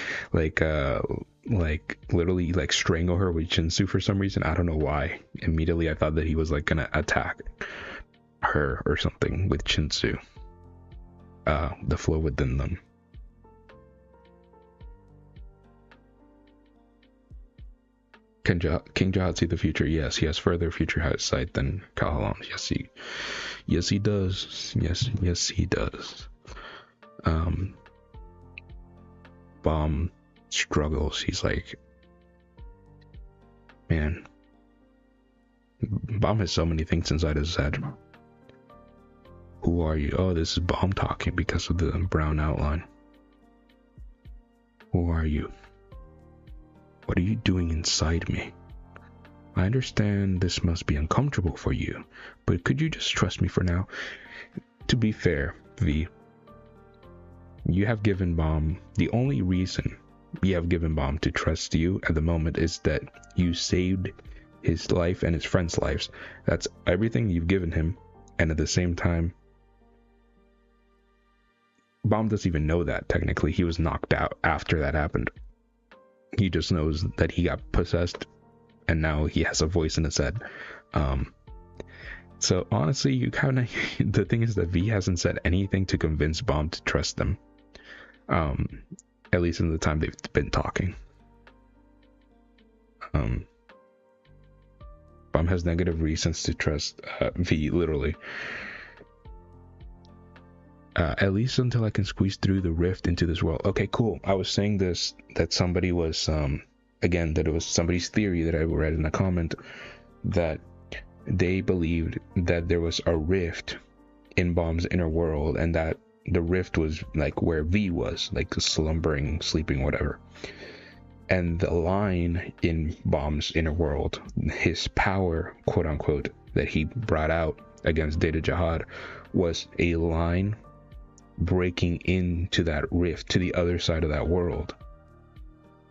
literally like strangle her with Shinsu for some reason. I don't know why. Immediately I thought that he was like gonna attack her or something with Shinsu. The flow within them. King Jahad see the future? Yes, he has further future sight than Kahalan. Yes he does. Yes he does. Bomb struggles. He's like, man, Bomb has so many things inside his head. Who are you? Oh, this is Bomb talking because of the brown outline. Who are you? What are you doing inside me? I understand this must be uncomfortable for you, but could you just trust me for now? To be fair, V, you have given Bomb, the only reason you have given Bomb to trust you at the moment is that you saved his life and his friends' lives. That's everything you've given him, and at the same time, Bomb doesn't even know that technically. He was knocked out after that happened. He just knows that he got possessed, and now he has a voice in his head. So honestly, you kind of the thing is that V hasn't said anything to convince Bomb to trust them. At least in the time they've been talking. Um, Bomb has negative reasons to trust V, literally. At least until I can squeeze through the rift into this world. Okay, cool. I was saying this, that somebody was, again, that it was somebody's theory that I read in a comment, that they believed that there was a rift in Bomb's inner world, and that the rift was like where V was, like slumbering, sleeping, whatever. And the line in Bomb's inner world, his power, quote unquote, that he brought out against Data Jihad, was a line breaking into that rift to the other side of that world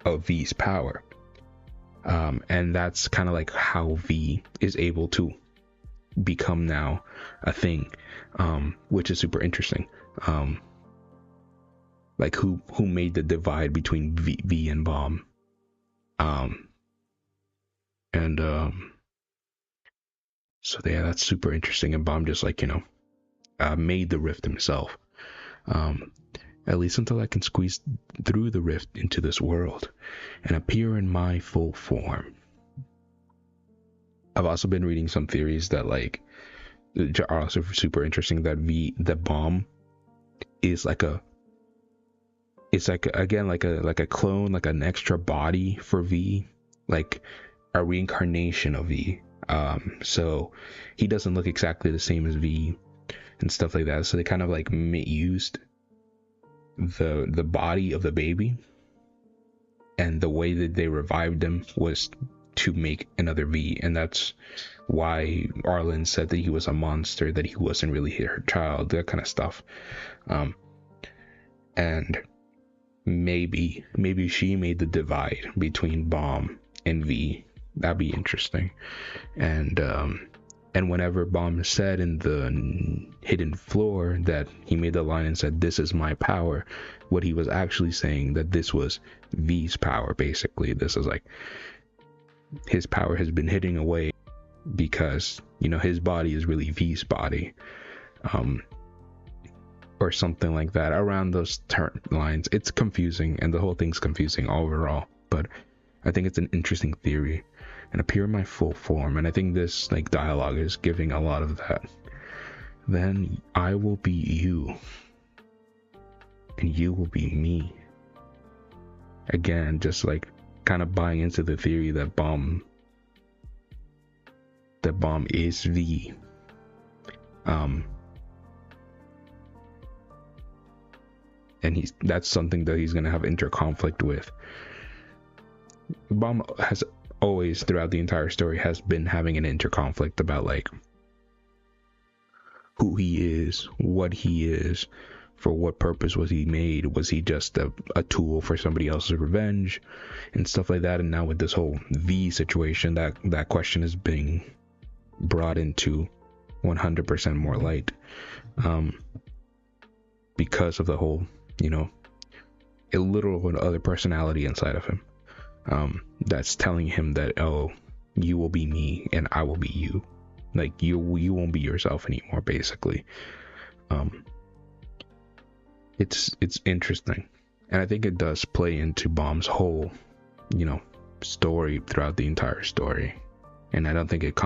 of V's power. And that's kind of like how V is able to become now a thing, which is super interesting. Like who made the divide between V and Bomb. So yeah, that's super interesting. And Bomb just like, made the rift himself. At least until I can squeeze through the rift into this world and appear in my full form. I've also been reading some theories that like are also super interesting, that the Bomb is like a clone, like an extra body for V, like a reincarnation of V. So he doesn't look exactly the same as V and stuff like that. So they kind of like used the body of the baby, and the way that they revived him was to make another V. And that's why Arlen said that he was a monster, that he wasn't really her child, that kind of stuff. And maybe she made the divide between Bomb and V. That'd be interesting. And whenever Bomb said in the hidden floor that he made the line and said, "This is my power," what he was actually saying, that this was V's power. Basically, this is like his power has been hidden away because his body is really V's body, or something like that. Around those lines, it's confusing, and the whole thing's confusing overall. But I think it's an interesting theory. And appear in my full form, and I think this like dialogue is giving a lot of that. Then I will be you, and you will be me. Again, just like kind of buying into the theory that Bomb is V. And that's something that he's gonna have interconflict with. Bomb has always, throughout the entire story, has been having an interconflict about like who he is, what he is, for what purpose was he made. Was he just a tool for somebody else's revenge and stuff like that? And now with this whole V situation, that question is being brought into 100% more light, because of the whole a literal other personality inside of him, that's telling him that, oh, you will be me and I will be you. Like you won't be yourself anymore, basically. It's interesting, and I think it does play into Bomb's whole story throughout the entire story. And I don't think it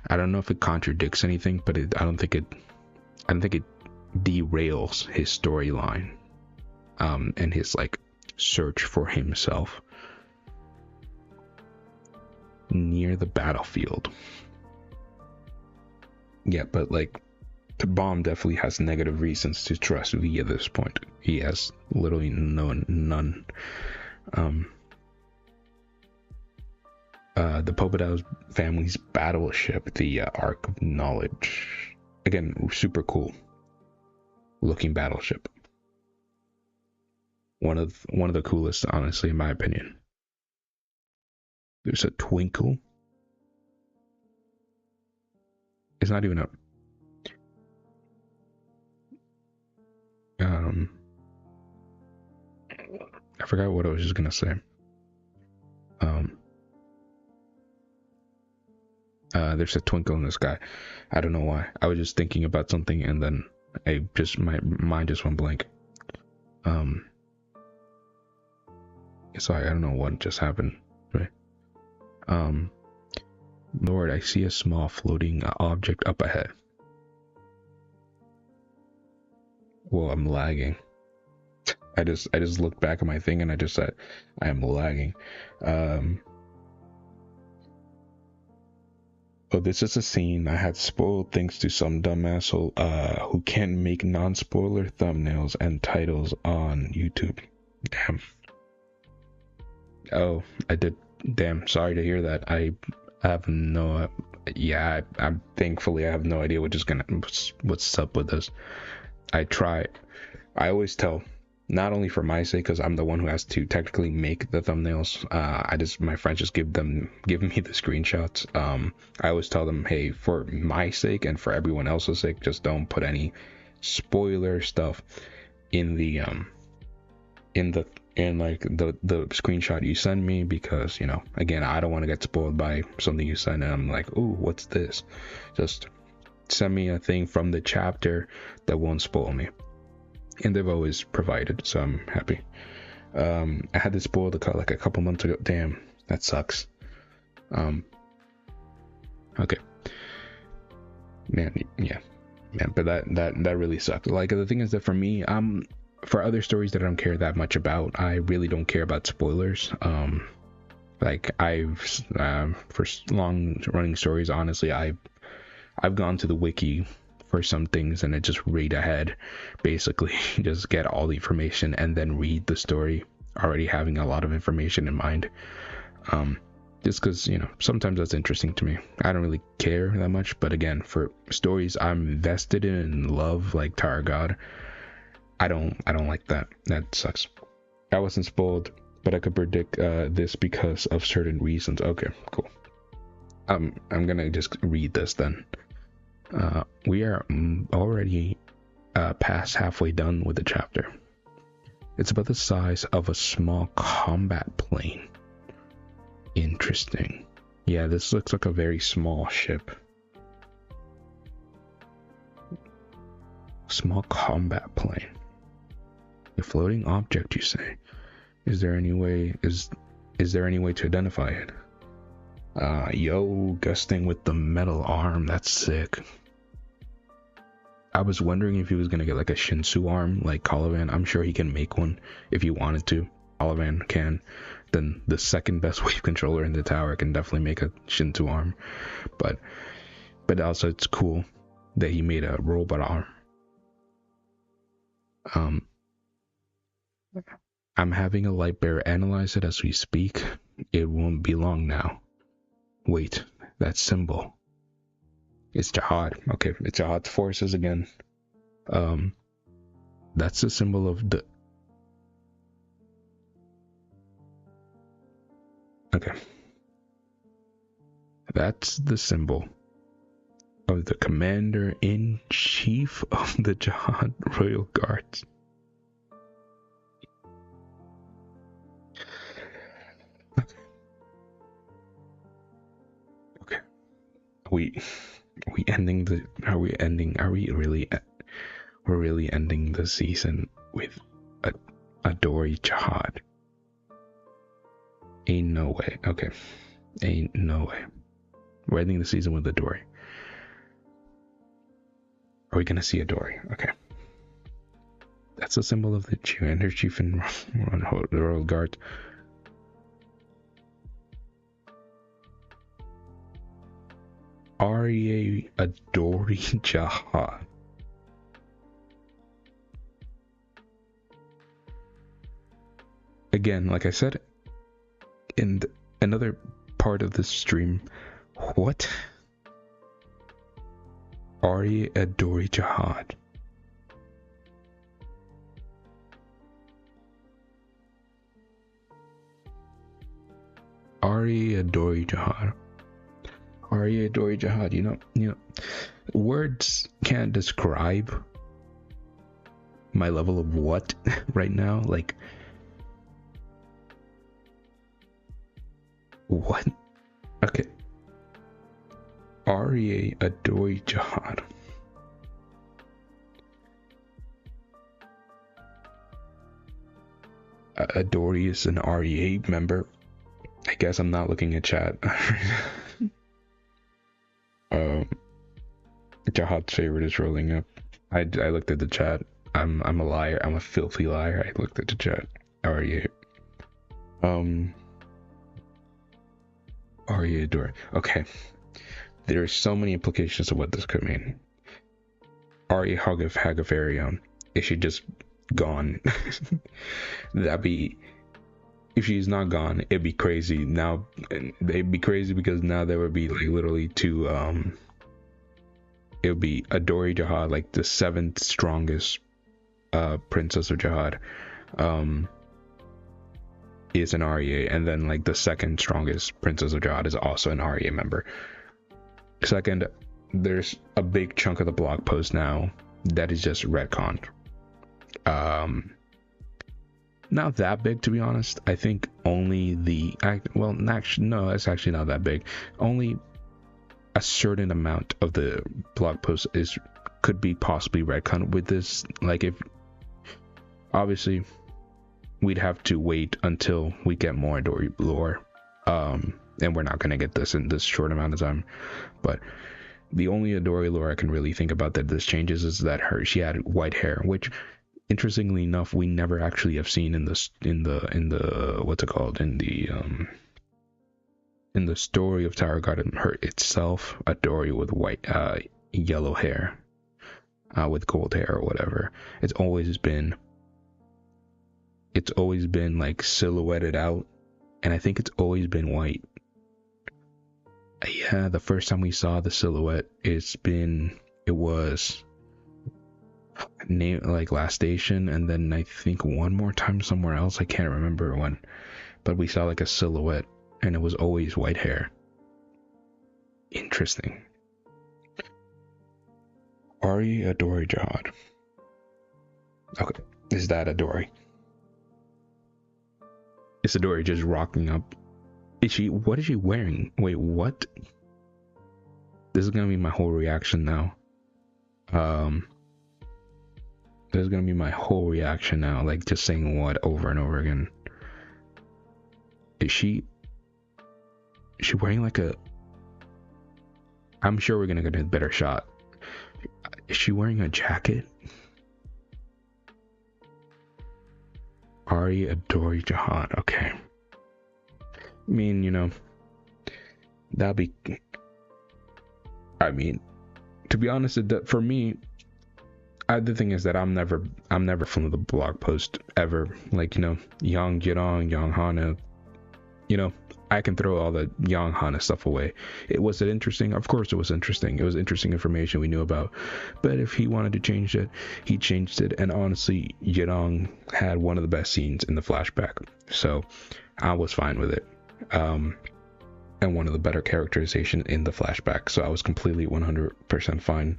I don't know if it contradicts anything, but I don't think it derails his storyline, and his like search for himself near the battlefield. Yeah, but like Bomb definitely has negative reasons to trust V at this point. He has literally none. The Popodao family's battleship, the Ark of Knowledge. Again, super cool looking battleship. One of the coolest, honestly, in my opinion. There's a twinkle. It's not even a I forgot what I was just gonna say. There's a twinkle in the sky. I don't know why. I was just thinking about something, and then my mind just went blank. Sorry, I don't know what just happened. Right. Um, Lord, I see a small floating object up ahead. Well, I'm lagging. I just looked back at my thing and I just said I am lagging. Um, oh, this is a scene I had spoiled thanks to some dumbass who can't make non-spoiler thumbnails and titles on YouTube. Damn. Oh, I did. Damn. Sorry to hear that. I have no. Yeah, I'm thankfully I have no idea what's up with this. I try. I always tell, not only for my sake, because I'm the one who has to technically make the thumbnails. My friends just give me the screenshots. I always tell them, hey, for my sake and for everyone else's sake, just don't put any spoiler stuff in the like the screenshot you send me, because, you know, again, I don't want to get spoiled by something you send and I'm like, ooh, what's this? Just send me a thing from the chapter that won't spoil me. And they've always provided, so I'm happy. I had this spoiled like a couple months ago. Damn, that sucks. Okay, man, yeah, man, but that really sucked. Like, the thing is that for me, for other stories that I don't care that much about, I really don't care about spoilers. Like, for long running stories, honestly, I've gone to the wiki for some things and I just read ahead, basically. Just get all the information and then read the story already having a lot of information in mind, just because, you know, sometimes that's interesting to me. I don't really care that much, but again, for stories I'm invested in and love, like Tower God, I don't like that. That sucks. I wasn't spoiled, but I could predict this because of certain reasons. Okay, cool. I'm gonna just read this then. We are already past halfway done with the chapter. It's about the size of a small combat plane. Interesting. Yeah, this looks like a very small ship. Small combat plane. A floating object, you say? Is there any way to identify it? Yo, gusting with the metal arm. That's sick. I was wondering if he was gonna get like a Shinsu arm like Caliban. I'm sure he can make one if he wanted to. Caliban can. Then the second best wave controller in the tower can definitely make a Shinsu arm. But also it's cool that he made a robot arm. I'm having a light bearer analyze it as we speak. It won't be long now. Wait, that symbol. It's Jihad. Okay, it's Jihad's forces again. That's the symbol of the... Okay. That's the symbol of the commander-in-chief of the Jihad Royal Guards. Okay. We're really ending the season with a Dory Jihad? Ain't no way. Okay. Ain't no way. We're ending the season with a Dory. Are we gonna see a Dory? Okay. That's a symbol of the commander-in-chief and the Royal Guard. Arya Adori Jihad. Again, like I said in another part of this stream, what? Arya Adori Jihad. Arya Adori Jihad. Arya Adori Jihad. You know, words can't describe my level of what right now. Like, what? Okay. Arya Adori Jihad. Adori is an REA member. I guess I'm not looking at chat. um, Jahad's favorite is rolling up. I looked at the chat. I'm a liar. I'm a filthy liar. I looked at the chat. How are you? Arya Adore. Okay. There are so many implications of what this could mean. Arya Hagafarion. Is she just gone? That'd be... If she's not gone, it'd be crazy. Now, it'd be crazy because now there would be like literally two, it would be Adori Jahad, like the 7th strongest, princess of Jahad, is an Arya, and then like the 2nd strongest princess of Jahad is also an Arya member. Second, there's a big chunk of the blog post now that is just retconned. Not that big, to be honest. I think only no, it's actually not that big. Only a certain amount of the blog post could be possibly retconned with this. Like, if obviously we'd have to wait until we get more Dory lore, and we're not gonna get this in this short amount of time. But the only Adori lore I can really think about that this changes is that she had white hair, which, interestingly enough, we never actually have seen in the what's it called, in the story of Tower Garden her itself, Adori with white yellow hair, with gold hair or whatever. It's always been like silhouetted out, and I think it's always been white. Yeah, the first time we saw the silhouette, it was name like last station, and then I think one more time somewhere else. I can't remember when, but we saw like a silhouette, and it was always white hair. Interesting. Arya Adori Jahad. Okay, is that Adori? Is Adori just rocking up? What is she wearing? Wait, what? This is gonna be my whole reaction now. This is gonna be my whole reaction now, like just saying what over and over again. Is she wearing like a... I'm sure we're gonna get a better shot. Is she wearing a jacket? Arya Adori Jahad. Okay. I mean, that'll be... I mean, to be honest, for me, the thing is that I'm never from the blog post ever. Like, Young Jirong, Young Hana, I can throw all the Young Hana stuff away. Was it interesting? Of course it was interesting. It was interesting information we knew about. But if he wanted to change it, he changed it. And honestly, Jirong had one of the best scenes in the flashback. So I was fine with it. And one of the better characterization in the flashback. So I was completely 100% fine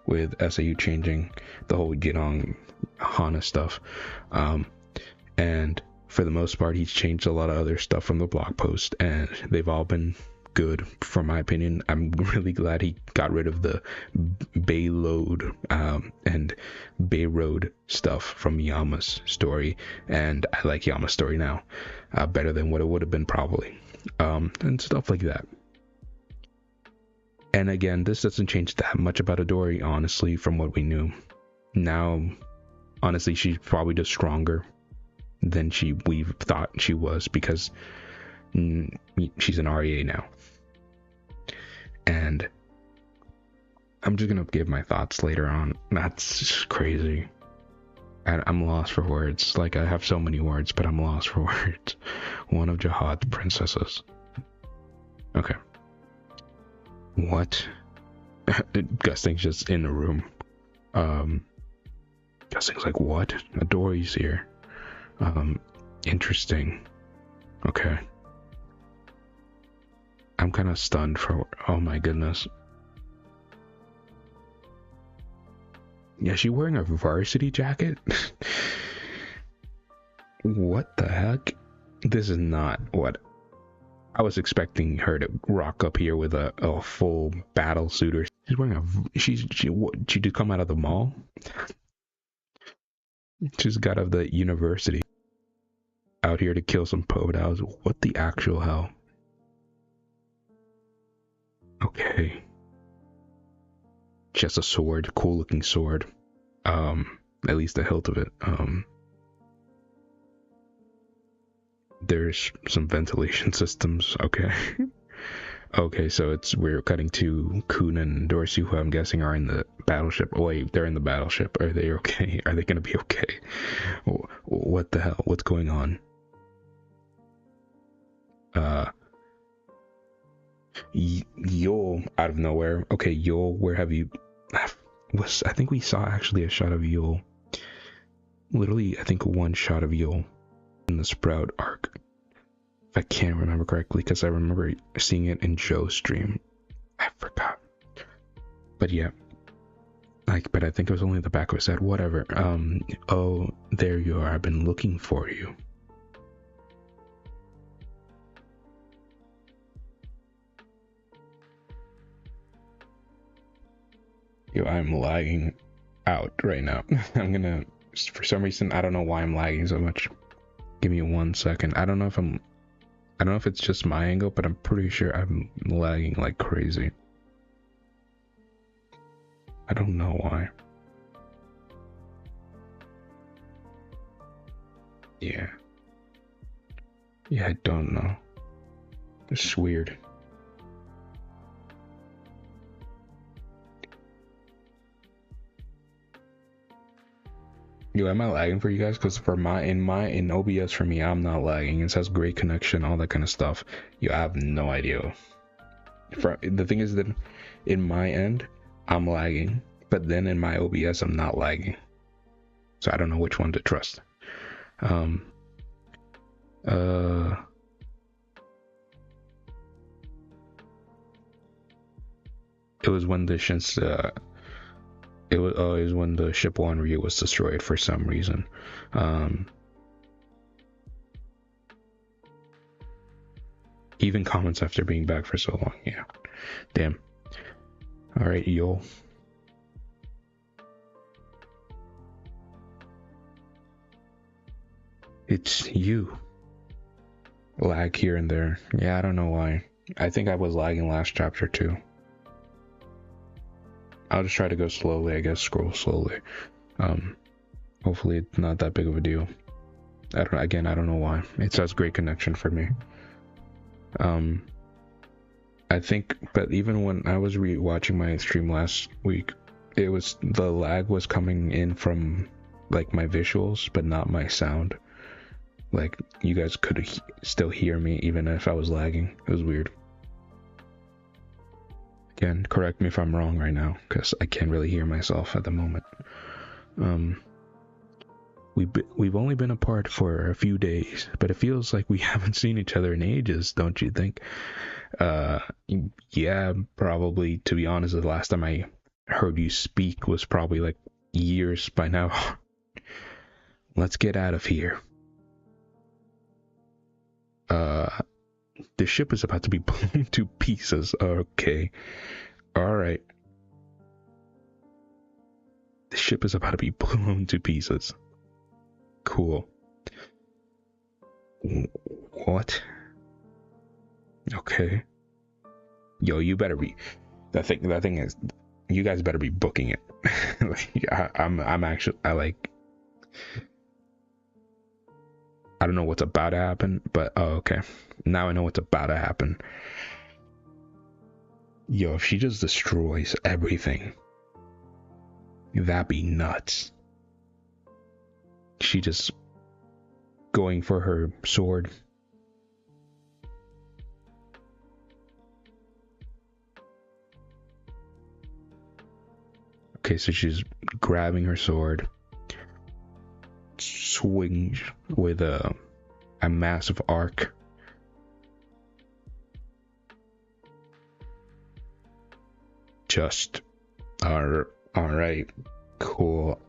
with SAU changing the whole Jirong Hana stuff. And for the most part, he's changed a lot of other stuff from the blog post, and they've all been good, from my opinion. I'm really glad he got rid of the Bayload and Bayroad stuff from Yama's story, and I like Yama's story now better than what it would have been probably, and stuff like that. And again, this doesn't change that much about Adori, honestly, from what we knew. Now, honestly, she's probably just stronger than we thought she was, because she's an REA now. And I'm just gonna give my thoughts later on. That's just crazy. I'm lost for words. Like, I have so many words, but I'm lost for words. One of Jahad's princesses. Okay. What? Gusting's just in the room. Gusting's like, what? Adori's here. Interesting. Okay. I'm kind of stunned for... Oh my goodness. Yeah, she wearing a varsity jacket? What the heck? This is not what... I was expecting her to rock up here with a full battle suit, or she's wearing a... She did come out of the mall? She's got out of the university. out here to kill some Podows. What the actual hell? Okay. Just a sword, cool looking sword. At least the hilt of it. There's some ventilation systems. Okay. Okay, so we're cutting to Kuhn and Dorsey, who I'm guessing are in the battleship. Oh, wait, they're in the battleship. Are they okay? Are they gonna be okay? What the hell? What's going on? Yul out of nowhere. Okay, Yul, where have you? I think we saw actually a shot of Yul. Literally, I think one shot of Yul in the Sprout arc. If I can't remember correctly, because I remember seeing it in Joe's stream. I forgot. But yeah. But I think it was only the back of his head. Whatever. Oh, there you are. I've been looking for you. Yo, I'm lagging out right now. I'm gonna, for some reason, I don't know why I'm lagging so much. Give me 1 second. I don't know if it's just my angle, but I'm pretty sure I'm lagging like crazy. I don't know why. Yeah. Yeah, I don't know. It's weird. Yo, am I lagging for you guys? Because in OBS for me, I'm not lagging. It says great connection, all that kind of stuff. You have no idea. The thing is that in my end, I'm lagging, but then in my OBS, I'm not lagging. So I don't know which one to trust. It was when it was when the ship Wanryu was destroyed for some reason. Even comments after being back for so long. Yeah. Damn. Alright, Yul. It's you. Lag here and there. Yeah, I don't know why. I think I was lagging last chapter too. I'll just try to go slowly, I guess, scroll slowly. Hopefully it's not that big of a deal. I don't know why. It says great connection for me. I think, but even when I was watching my stream last week, the lag was coming in from like my visuals, but not my sound. Like you guys could still hear me even if I was lagging. It was weird. Again, correct me if I'm wrong right now, because I can't really hear myself at the moment. We've only been apart for a few days, but it feels like we haven't seen each other in ages, don't you think? Yeah, probably. To be honest, the last time I heard you speak was probably like years by now. Let's get out of here. The ship is about to be blown to pieces. Okay. Alright. The ship is about to be blown to pieces. Cool. What? Okay. Yo, you better be... That thing is... You guys better be booking it. I'm actually... I don't know what's about to happen, but oh, okay. Now I know what's about to happen. Yo, if she just destroys everything, that'd be nuts. She just going for her sword. Okay, so she's grabbing her sword, swings with a massive arc. Just all right, cool.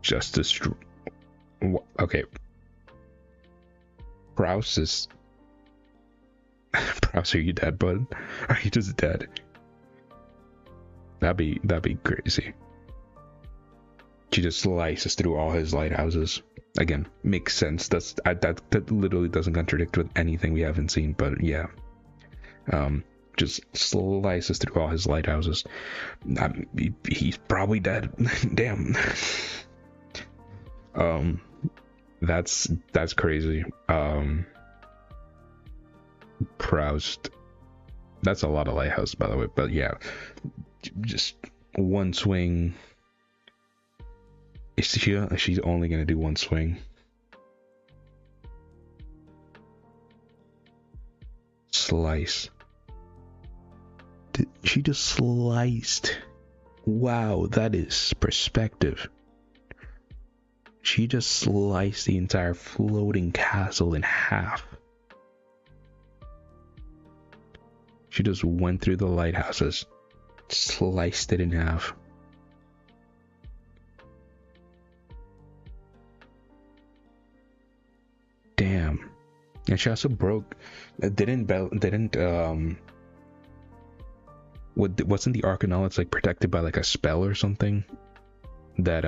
Just destroy. Okay. Prouse is. Prouse, are you dead, bud? Are you just dead? That'd be crazy. She just slices through all his lighthouses. Again, makes sense. That literally doesn't contradict with anything we haven't seen. But yeah, just slices through all his lighthouses. He's probably dead. Damn. That's crazy. Proust. That's a lot of lighthouse, by the way. But yeah, just one swing. She's only gonna do one swing. Slice. She just sliced. Wow, that is perspective. She just sliced the entire floating castle in half. She just went through the lighthouses, sliced it in half. Damn. And she also broke. Wasn't the Ark of Knowledge like protected by like a spell or something? That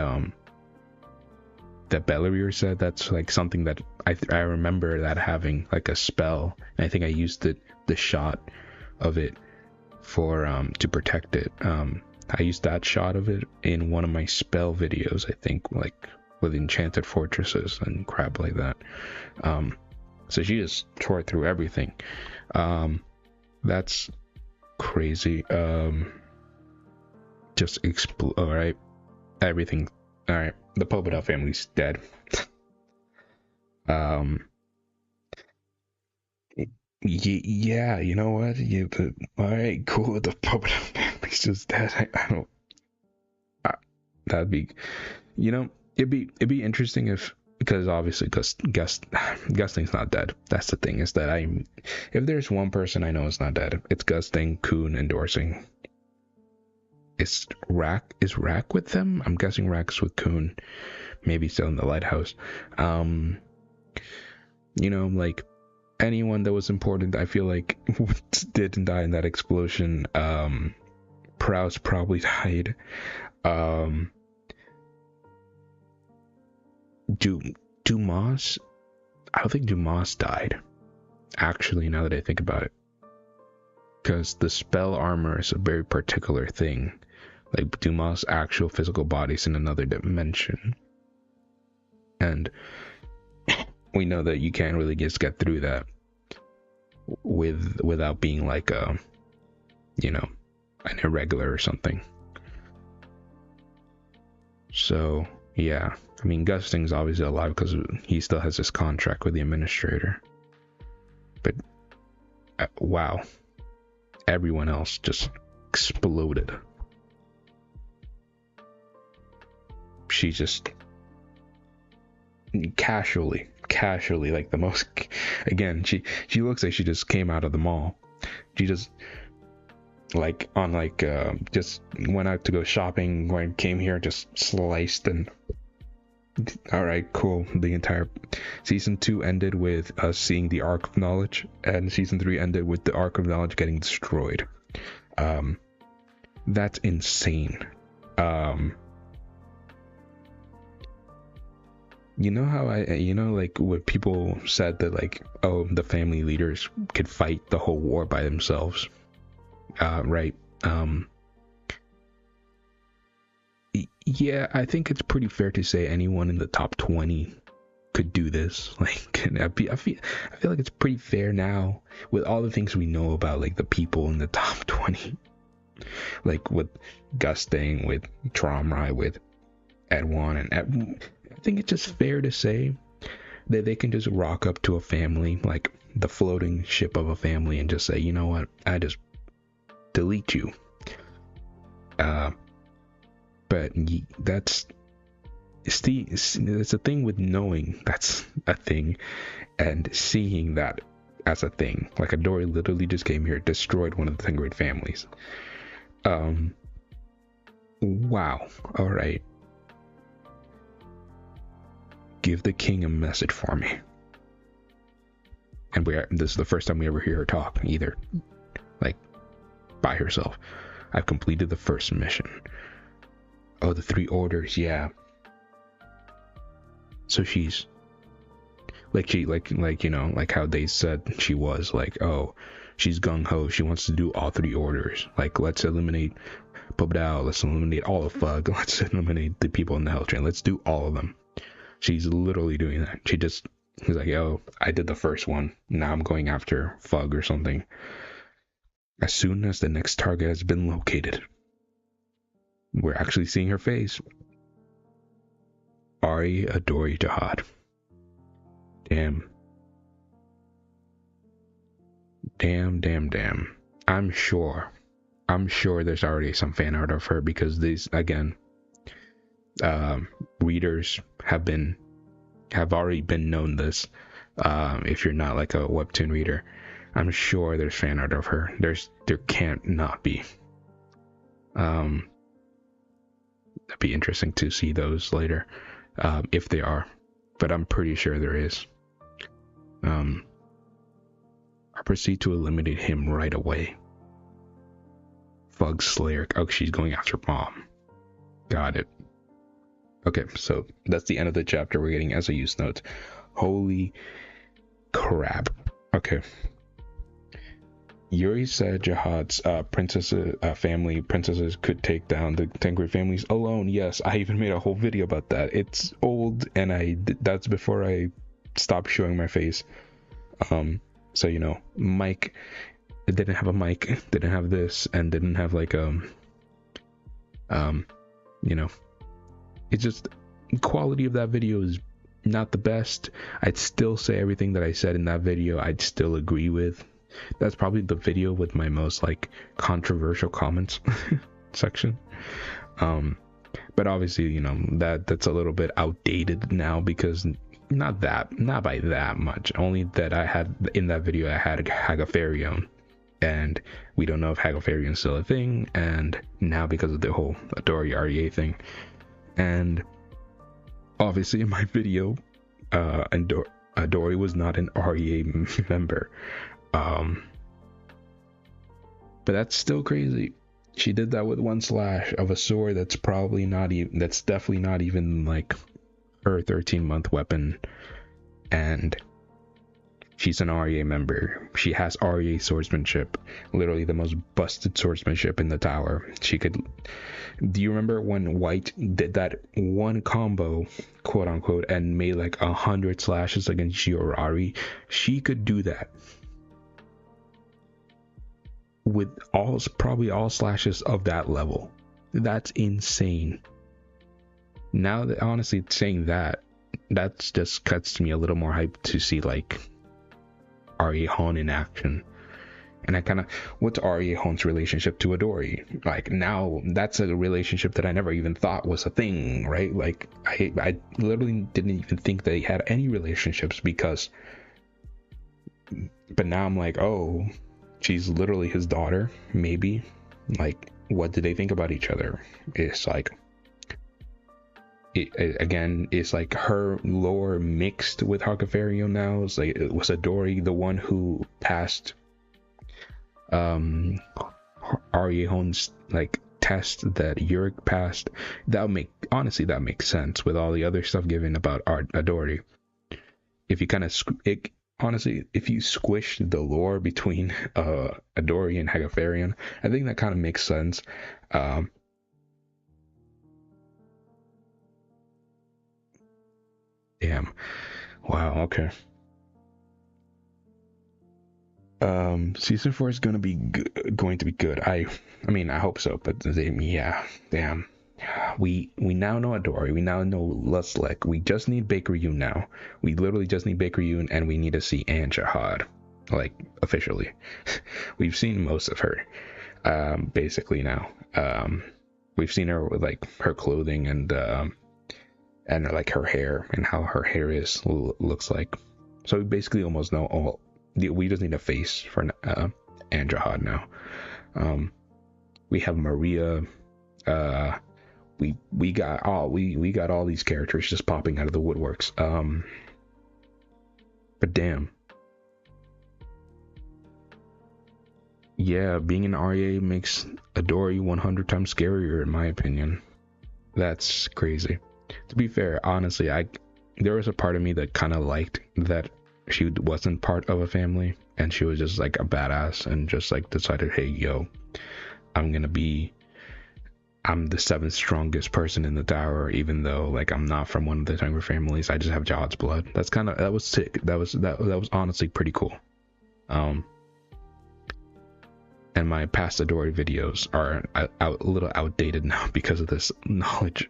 Bellevier said that's like something that I remember that having like a spell. And I think I used the shot of it for to protect it. I used that shot of it in one of my spell videos, I think, like with enchanted fortresses and crap like that. So she just tore through everything. That's crazy. Just explode. All right, everything. All right, the Popadov family's dead. Yeah, you know what? All right, cool. The Popadov family's just dead. I don't. That'd be, it'd be interesting if, because obviously Gusting's not dead. That's the thing, is that if there's one person I know is not dead, it's Gusting, Kuhn, and Dorsey. Is Rack with them? I'm guessing Rack's with Kuhn, maybe still in the lighthouse. Like anyone that was important, I feel like didn't die in that explosion. Proust probably died. Dumas, I don't think Dumas died, actually, now that I think about it, because the spell armor is a very particular thing. Like, Dumas' actual physical body's in another dimension, and we know that you can't really just get through that without being like an irregular or something. So yeah, I mean, Gusting's obviously alive because he still has his contract with the administrator. But wow, everyone else just exploded. She just casually, like the most. Again, she looks like she just came out of the mall. She just just went out to go shopping, came here, just sliced, and all right, cool. The entire season 2 ended with us seeing the Ark of Knowledge, and season 3 ended with the Ark of Knowledge getting destroyed. That's insane. You know how like when people said that, like, oh, the family leaders could fight the whole war by themselves, right? Yeah, I think it's pretty fair to say anyone in the top 20 could do this. Like, I feel like it's pretty fair now with all the things we know about, like, the people in the top 20, like with Gusting, with Tromrai, with Edwan, and I think it's just fair to say that they can just rock up to a family, like the floating ship of a family, and just say, you know what, I just delete you. But it's a thing with knowing that's a thing and seeing that as a thing. Like, Adori literally just came here, destroyed one of the Tengrid families. Wow. All right. Give the king a message for me. And this is the first time we ever hear her talk either, like, by herself. I've completed the first mission. Oh, the 3 orders. Yeah, So she's like you know, like how they said she was, like, oh, she's gung-ho, she wants to do all three orders, like, let's eliminate Pobdao, let's eliminate all of Fug, let's eliminate the people in the Hell Train, let's do all of them. She's literally doing that. She's like, oh, I did the first one, now I'm going after Fug or something. As soon as the next target has been located, we're actually seeing her face. Ari Adori Jihad. Damn. I'm sure there's already some fan art of her, because these, again, readers have already been known this. If you're not like a webtoon reader, I'm sure there's fan art of her. There can't not be. That'd be interesting to see those later, if they are, but I'm pretty sure there is. I proceed to eliminate him right away. Fug Slayer. Oh, she's going after Mom. Got it. Okay, so that's the end of the chapter. We're getting as a use note. Holy crap. Okay. Yuri said Jihad's princesses could take down the Tengri families alone. Yes, I even made a whole video about that. It's old, and that's before I stopped showing my face. So, you know, Mike didn't have a mic, didn't have this, and didn't have like you know, it's just, quality of that video is not the best. I'd still say everything that I said in that video I'd still agree with. That's probably the video with my most like controversial comments section. But obviously, you know, that's a little bit outdated now, because not by that much, only that I had in that video, I had Hagafarion, and we don't know if Hagafarion's still a thing, and now because of the whole Adori REA thing. And obviously in my video, Adori was not an REA member. But that's still crazy. She did that with one slash of a sword that's definitely not even like her 13-month weapon, and she's an REA member. She has REA swordsmanship, literally the most busted swordsmanship in the tower. Do you remember when White did that one combo, quote unquote, and made like 100 slashes against Shiorari? She could do that with probably all slashes of that level. That's insane. Now that, honestly, saying that just cuts me a little more hype to see like Aria Hon in action. And I kind of, what's Aria Hon's relationship to Adori? Like, now that's a relationship that I never even thought was a thing, right? Like, I literally didn't even think they had any relationships, but now I'm like, oh, she's literally his daughter, maybe. Like, what do they think about each other? It's like, it's like her lore mixed with Hagafario now. It's like, it was Adori the one who passed Aria Hon's like test that Yurik passed. That makes sense with all the other stuff given about Adori. If you kind of honestly, if you squish the lore between Adori and Hagafarion, I think that kind of makes sense. Damn. Wow, okay. Season 4 is going to be good. I mean, I hope so, but yeah, damn. We now know Adori, we now know Luslek. We just need Bakeryun now. We literally just need Bakeryun, and we need to see Anne Jihad, like, officially. We've seen most of her, basically now. We've seen her with like her clothing and like her hair and how her hair looks like. So we basically almost know all. We just need a face for Anne Jihad now. We have Maria. We got all these characters just popping out of the woodworks. But damn. Yeah, being an RA makes Adori 100 times scarier, in my opinion. That's crazy. To be fair, honestly, there was a part of me that kind of liked that she wasn't part of a family and she was just like a badass and just like decided, hey, yo, I'm the seventh strongest person in the tower, even though like I'm not from one of the younger families. I just have Jihad's blood. That was sick. That was honestly pretty cool. And my past Adori videos are a little outdated now because of this knowledge.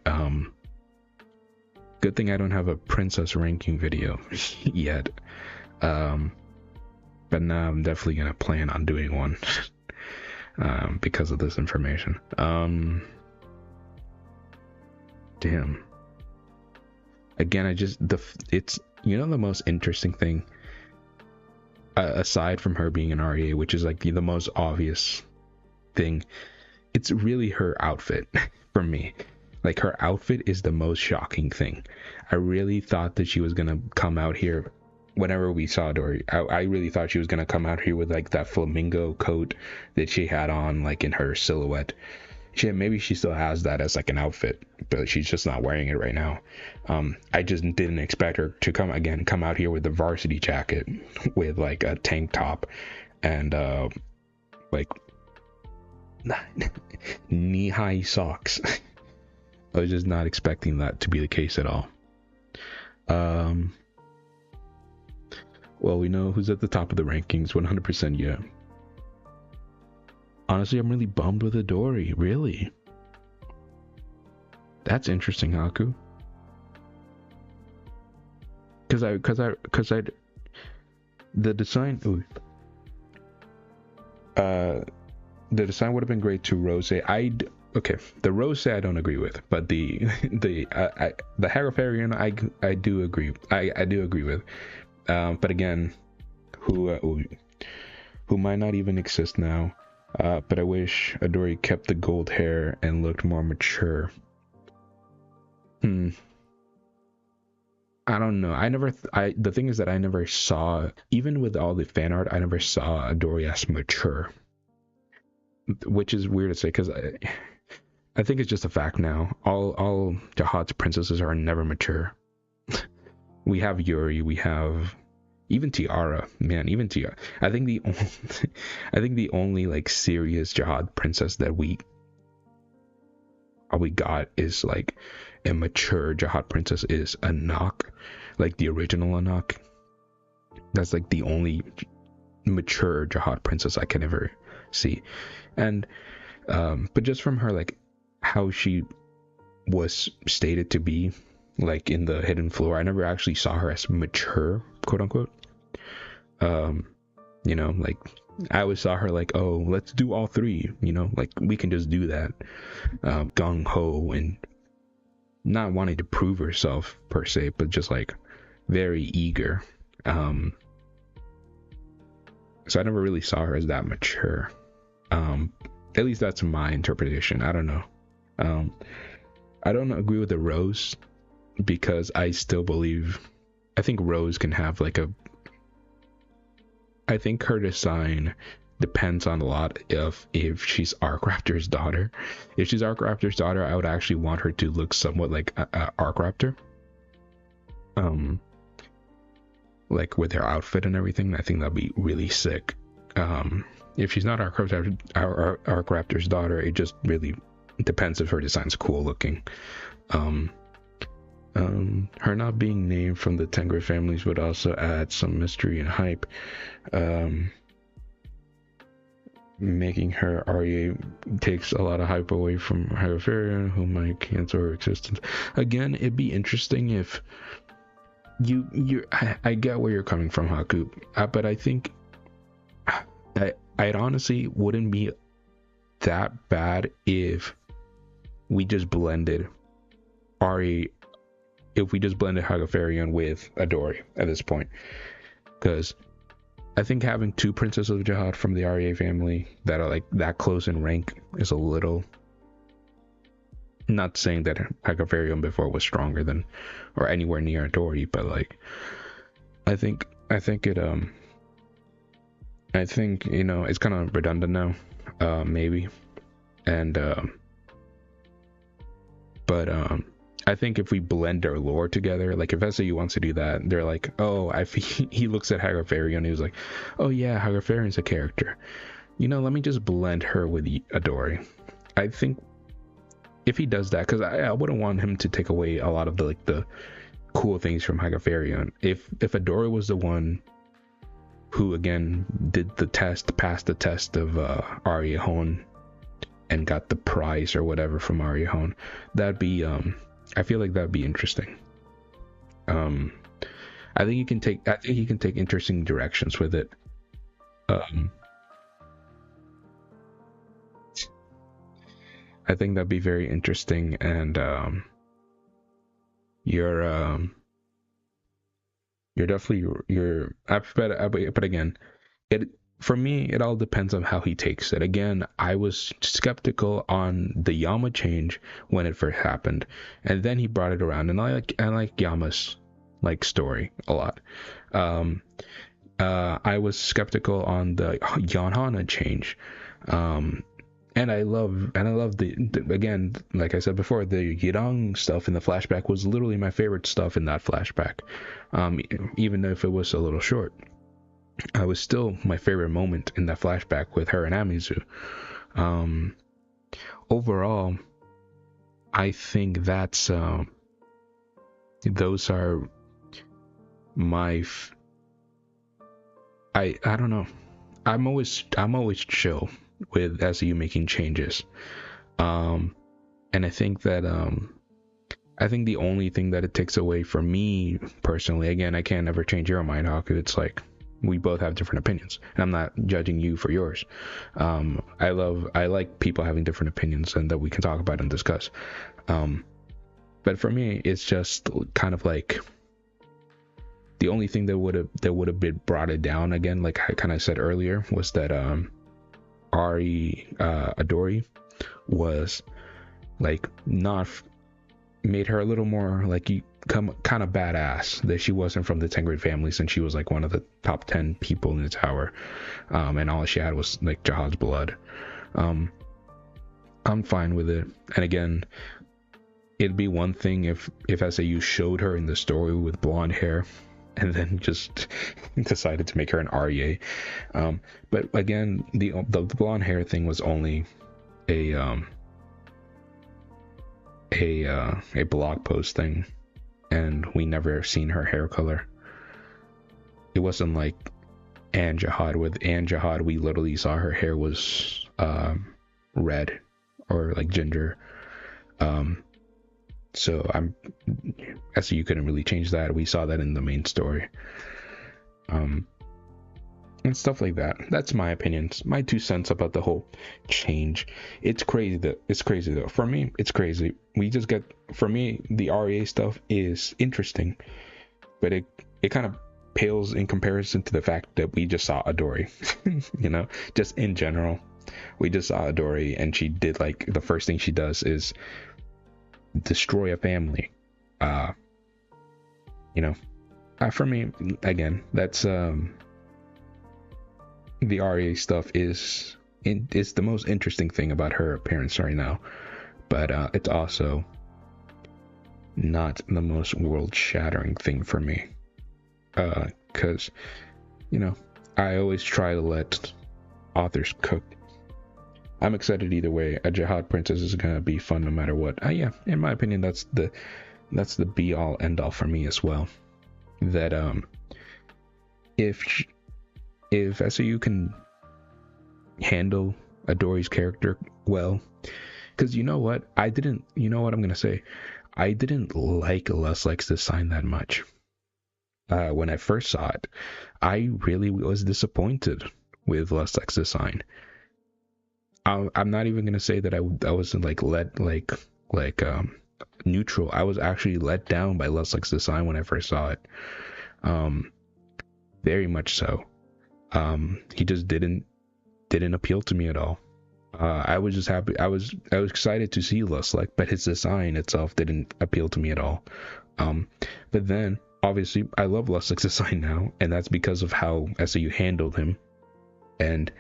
Good thing I don't have a princess ranking video yet. But now I'm definitely gonna plan on doing one because of this information. Damn. Again, it's the most interesting thing, aside from her being an REA, which is like the most obvious thing, it's really her outfit for me. Like, her outfit is the most shocking thing. I really thought that she was gonna come out here whenever we saw Dory. I really thought she was gonna come out here with like that flamingo coat that she had on, like in her silhouette. Maybe she still has that as like an outfit, but she's just not wearing it right now. I just didn't expect her to come out here with the varsity jacket with like a tank top and like knee-high socks. I was just not expecting that to be the case at all. Well, we know who's at the top of the rankings, 100%, yeah. Honestly, I'm really bummed with Adori, really. That's interesting, Haku. The design, the design would have been great to Rose. Okay, the Rose I don't agree with, but the Hagafarian I do agree. I do agree with. But again, who might not even exist now. But I wish Adori kept the gold hair and looked more mature. I don't know. The thing is that I never saw, even with all the fan art, I never saw Adori as mature. Which is weird to say, because I think it's just a fact now. All Jihad's princesses are never mature. We have Yuri, we have even Tiara, man, even Tiara. I think the only like serious Jihad princess that we got is like a mature Jihad princess is Anak, like the original Anak. That's like the only mature Jihad princess I can ever see. And but just from her, like how she was stated to be, like in the Hidden Floor, I never actually saw her as mature, quote unquote. Like I always saw her like, oh, let's do all three, like we can just do that, gung-ho and not wanting to prove herself per se, but just like very eager. So I never really saw her as that mature. At least that's my interpretation. I don't know. I don't agree with the Rose, because I still believe, I think Rose can have like I think her design depends on a lot of if she's Arkraptor's daughter. If she's Arkraptor's daughter, I would actually want her to look somewhat like Arkraptor. Like with her outfit and everything, I think that'd be really sick. If she's not Arkraptor's daughter, it just really depends if her design's cool looking. Her not being named from the Tengri families would also add some mystery and hype. Making her REA takes a lot of hype away from Hagafarian, who might cancel her existence. Again, it'd be interesting if I get where you're coming from, Haku, but I think it honestly wouldn't be that bad if we just blended Hagafarian with Adori at this point, because I think having two princesses of Jihad from the REA family that are like that close in rank is a little, not saying that Hagafarian before was stronger than or anywhere near Adori, but like I think it's kind of redundant now, maybe, and but I think if we blend our lore together, like if SAU wants to do that, they're like, oh, he looks at Hagafarian and he was like, oh yeah, Hagafarian's a character. Let me just blend her with Adori. I think if he does that, because I wouldn't want him to take away a lot of the cool things from Hagafarian. If Adori was the one who again did the test, passed the test of Arya Hone and got the prize or whatever from Arya Hone, that'd be I feel like that'd be interesting. I think he can take interesting directions with it. I think that'd be very interesting, and you're definitely but again, it for me it all depends on how he takes it. Again, I was skeptical on the Yama change when it first happened, and then he brought it around, and I like Yama's story a lot. I was skeptical on the Yanhana change. And I love the again, like I said before, the Yirang stuff in the flashback was literally my favorite stuff in that flashback. Even if it was a little short, it was still my favorite moment in that flashback with her and Amizu. Overall, I think that's those are my I don't know. I'm always chill with SU making changes, and I think that I think the only thing that it takes away from me personally, again, I can't ever change your mind, Hawk. It's like we both have different opinions, and I'm not judging you for yours. I like people having different opinions and that we can talk about and discuss. But for me, it's just kind of like the only thing that would have been brought it down again, like I kind of said earlier, was that Adori was like not made her a little more like you come kind of badass, that she wasn't from the 10 great families and she was like one of the top 10 people in the tower, and all she had was like Jahad's blood. I'm fine with it, and again, it'd be one thing if SAU showed her in the story with blonde hair and then just decided to make her an REA. But again, the blonde hair thing was only a blog post thing, and we never seen her hair color. It wasn't like Anne Jahad. With Anne Jahad, we literally saw her hair was red or like ginger. So you couldn't really change that. We saw that in the main story, and stuff like that. That's my opinions, my 2 cents about the whole change. It's crazy though. For me, it's crazy. For me, the REA stuff is interesting, but it kind of pales in comparison to the fact that we just saw Adori. Just in general, we just saw Adori, and she did like the first thing she does is destroy a family. For me, again, that's the REA stuff is the most interesting thing about her appearance right now, but it's also not the most world-shattering thing for me, because I always try to let authors cook. I'm excited either way. A Jahad princess is gonna be fun no matter what. Yeah, in my opinion, that's the be all end all for me as well. That if SAU can handle Adori's character well, because I'm gonna say, I didn't like Luslex's design that much. When I first saw it, I really was disappointed with Luslex's design. I'm not even gonna say that I wasn't neutral. I was actually let down by Luslex's design when I first saw it. Very much so. He just didn't appeal to me at all. I was just happy. I was excited to see Luslex, but his design itself didn't appeal to me at all. But then obviously I love Luslex's design now, and that's because of how SAU handled him, and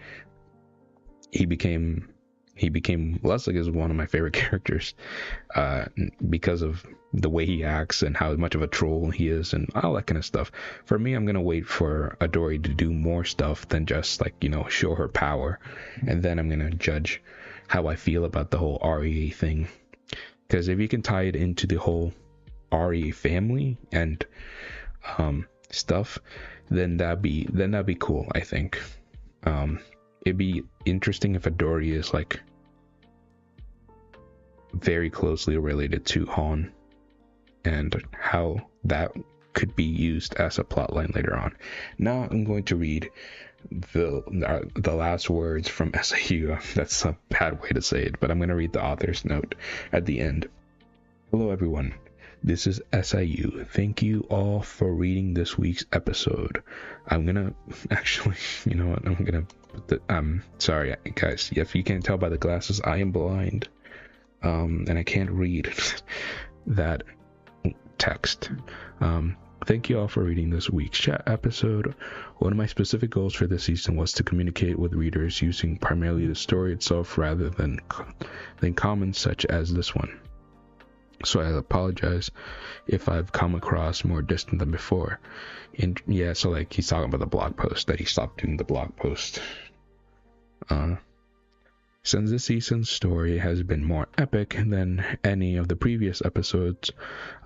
he became he became Lustig is one of my favorite characters, because of the way he acts and how much of a troll he is and all that kind of stuff. For me, I'm gonna wait for Adori to do more stuff than just like, you know, show her power, and then I'm gonna judge how I feel about the whole Arya thing. Because if you can tie it into the whole Arya family and stuff, then that'd be cool, I think. It'd be interesting if Adori is like very closely related to Han, and how that could be used as a plotline later on. Now I'm going to read the last words from SAU. That's a bad way to say it, but I'm going to read the author's note at the end. Hello everyone, this is SIU. Thank you all for reading this week's episode. I'm gonna actually, you know what, I'm gonna put the, sorry guys, if you can't tell by the glasses, I am blind, and I can't read that text. Thank you all for reading this week's chat episode. One of my specific goals for this season was to communicate with readers using primarily the story itself rather than comments such as this one. So I apologize if I've come across more distant than before. And yeah, so like he's talking about the blog post, that he stopped doing the blog post. Since this season's story has been more epic than any of the previous episodes,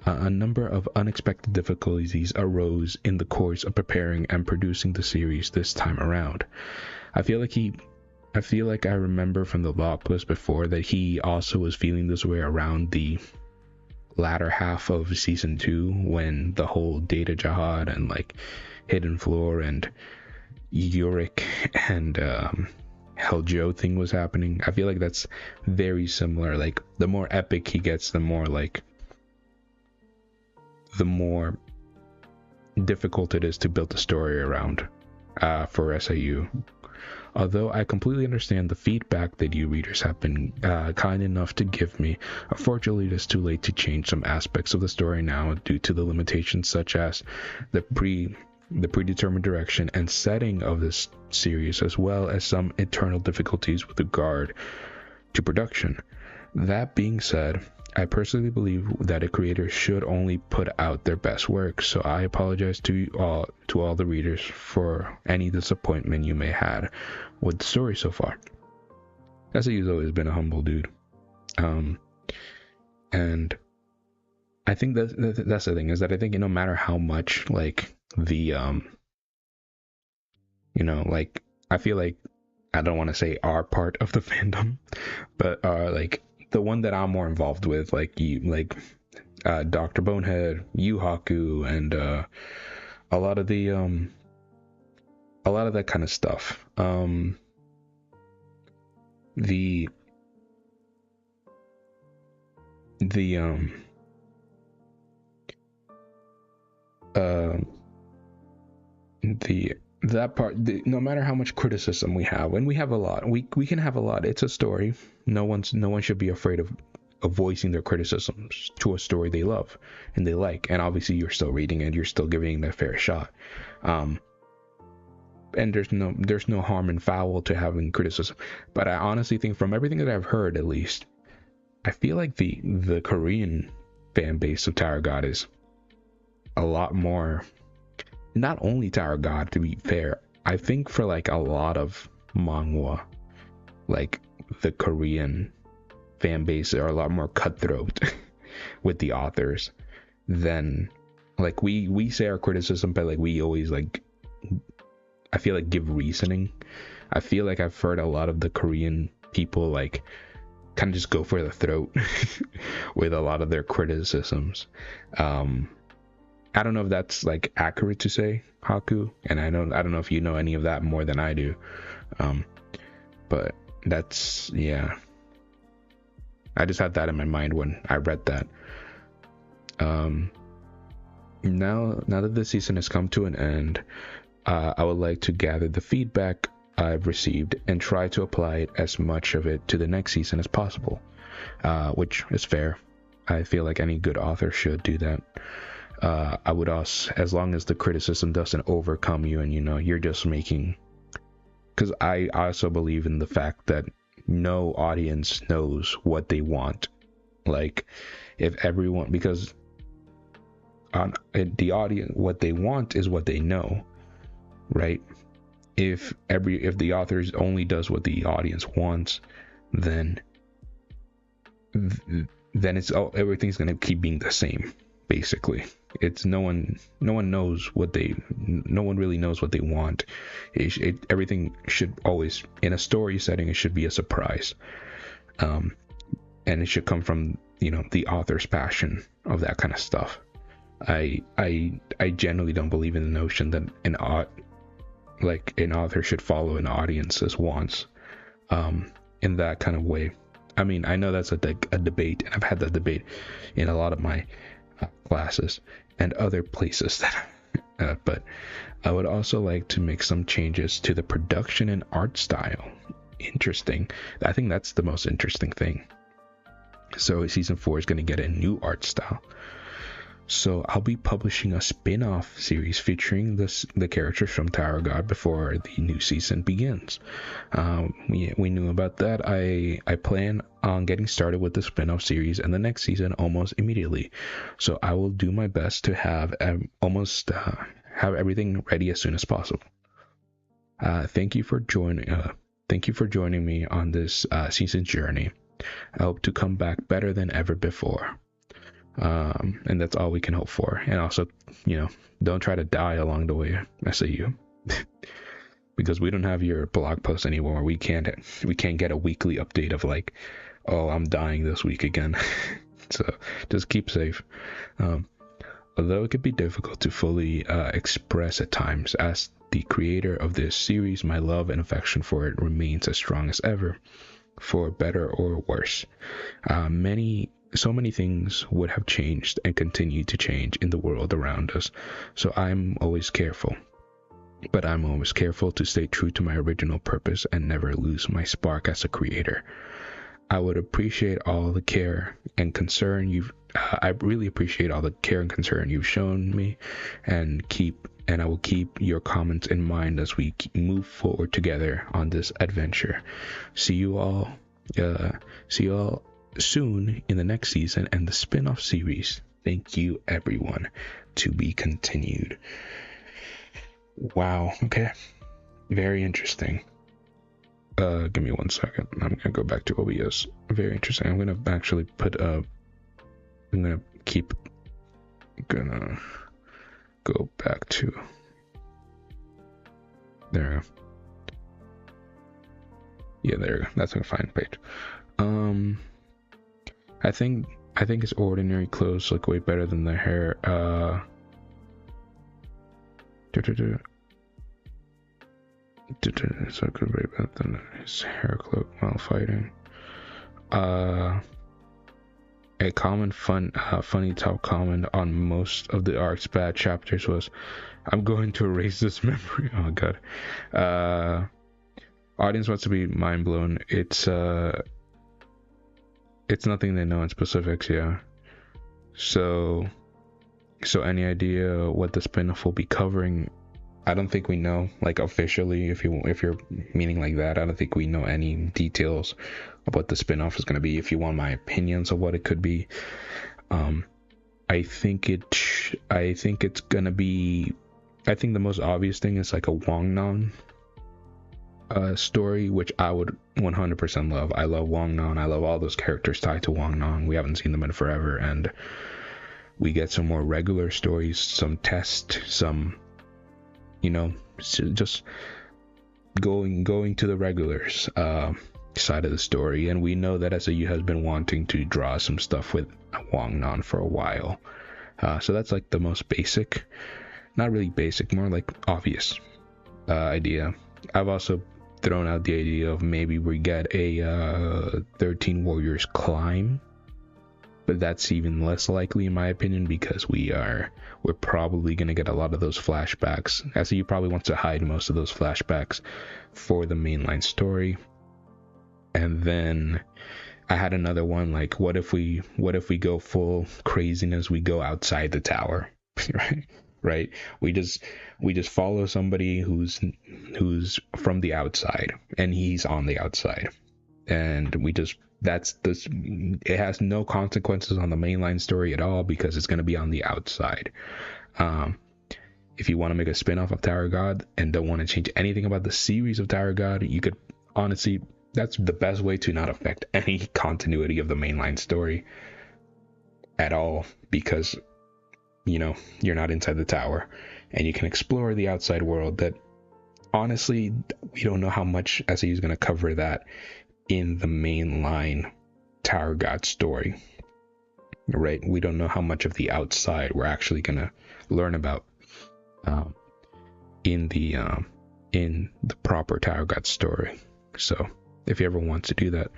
a number of unexpected difficulties arose in the course of preparing and producing the series this time around. I feel like I remember from the blog post before that he also was feeling this way around the latter half of season 2, when the whole Data Jihad and like Hidden Floor and Yorick and Heljo thing was happening. I feel like that's very similar. Like the more epic he gets, the more difficult it is to build the story around for SIU. Although I completely understand the feedback that you readers have been kind enough to give me, unfortunately it is too late to change some aspects of the story now due to the limitations such as the predetermined direction and setting of this series, as well as some internal difficulties with regard to production. That being said, I personally believe that a creator should only put out their best work, so I apologize to all the readers for any disappointment you may had with the story so far. SAU's always been a humble dude, and I think that's the thing, is that I think no matter how much like the like I feel like, I don't want to say our part of the fandom, but like the one that I'm more involved with, like Dr. Bonehead, Yu Haku, and a lot of that kind of stuff. That part, no matter how much criticism we have, and we have a lot, we can have a lot. It's a story. No one should be afraid of voicing their criticisms to a story they love and they like. And obviously you're still reading it, you're still giving it a fair shot. And there's no harm and foul to having criticism. But I honestly think, from everything that I've heard, at least, I feel like the Korean fan base of Tower God is a lot more. Not only Tower God, to be fair, I think for like a lot of manhwa, like the Korean fan base are a lot more cutthroat with the authors than like we say our criticism, but like we always like, I feel like, give reasoning. I feel like I've heard a lot of the Korean people like kind of just go for the throat with a lot of their criticisms. I don't know if that's like accurate to say, Haku, and I don't know if you know any of that more than I do, but that's, yeah, I just had that in my mind when I read that. Now that the season has come to an end, I would like to gather the feedback I've received and try to apply as much of it to the next season as possible, which is fair. I feel like any good author should do that. I would also, as long as the criticism doesn't overcome you and you're just making, because I also believe in the fact that no audience knows what they want. Like, if everyone, because on the audience, what they want is what they know, right? If the author only does what the audience wants, then it's everything's gonna keep being the same. Basically, it's no one knows no one really knows what they want. Everything should always, in a story setting, it should be a surprise, and it should come from the author's passion of that kind of stuff. I generally don't believe in the notion that an author should follow an audience's wants in that kind of way. I mean, I know that's a debate, and I've had that debate in a lot of my classes and other places that but I would also like to make some changes to the production and art style. Interesting. I think that's the most interesting thing. So season 4 is going to get a new art style. So I'll be publishing a spin-off series featuring the characters from Tower of God before the new season begins. We knew about that. I plan on getting started with the spin-off series and the next season almost immediately. So I will do my best to have have everything ready as soon as possible. Thank you for joining me on this season journey. I hope to come back better than ever before. And that's all we can hope for. And also, don't try to die along the way. I say you. Because we don't have your blog post anymore. We can't get a weekly update of like, oh, I'm dying this week again. So just keep safe. Although it could be difficult to fully express at times, as the creator of this series, my love and affection for it remains as strong as ever, for better or worse. So many things would have changed and continue to change in the world around us. So I'm always careful. But I'm always careful to stay true to my original purpose and never lose my spark as a creator. I would appreciate all the care and concern I really appreciate all the care and concern you've shown me, and I will keep your comments in mind as we move forward together on this adventure. See you all soon in the next season and the spin-off series. Thank you, everyone. To be continued. Wow. Okay. Very interesting. Give me 1 second. I'm gonna go back to OBS. Very interesting. I'm gonna actually gonna go back to there. Yeah, there you go. That's a fine page. I think his ordinary clothes look way better than the hair. So good, way better than his hair cloak while fighting. A funny top comment on most of the arc's bad chapters was, "I'm going to erase this memory." Oh my god. Audience wants to be mind blown. It's nothing they know in specifics, yeah. So any idea what the spin-off will be covering? I don't think we know, like, officially, if you're meaning like that. I don't think we know any details of what the spin-off is going to be. If you want my opinions of what it could be, I think it's going to be, I think the most obvious thing is like a Wang Nan story, which I would 100% love. I love Wang Nan. I love all those characters tied to Wang Nan. We haven't seen them in forever, and we get some more regular stories, some test, some, just going to the regulars side of the story. And we know that SAU has been wanting to draw some stuff with Wang Nan for a while, so that's like the most basic, not really basic, more like obvious idea. I've also thrown out the idea of maybe we get a 13 Warriors climb, but that's even less likely in my opinion, because we're probably going to get a lot of those flashbacks. SAU probably wants to hide most of those flashbacks for the mainline story. And then I had another one, like, what if we go full craziness, we go outside the tower, right? We just follow somebody who's from the outside, and he's on the outside, and we just that's this it has no consequences on the mainline story at all because it's going to be on the outside. um if you want to make a spin-off of Tower God and don't want to change anything about the series of Tower God, you could honestly, that's the best way to not affect any continuity of the mainline story at all, because you're not inside the tower and you can explore the outside world that honestly we don't know how much SAU is going to cover that in the mainline Tower God story, right? We don't know how much of the outside we're actually going to learn about in the proper Tower God story. So if you ever want to do that,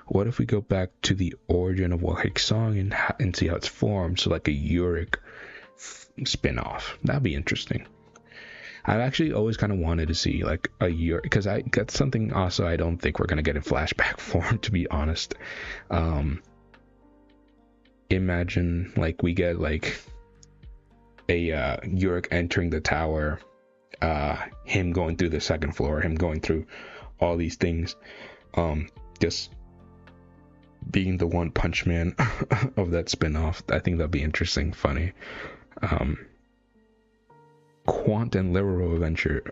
what if we go back to the origin of Wolfsong and see how it's formed? So like a Yorick spin-off. That'd be interesting. I've actually always kind of wanted to see like a Yorick, because that's something also I don't think we're gonna get in flashback form, to be honest. Imagine like we get like a Yorick entering the tower, him going through the second floor, him going through all these things, just being the One Punch Man of that spin-off. I think that'd be interesting, funny. Quant and Lero adventure,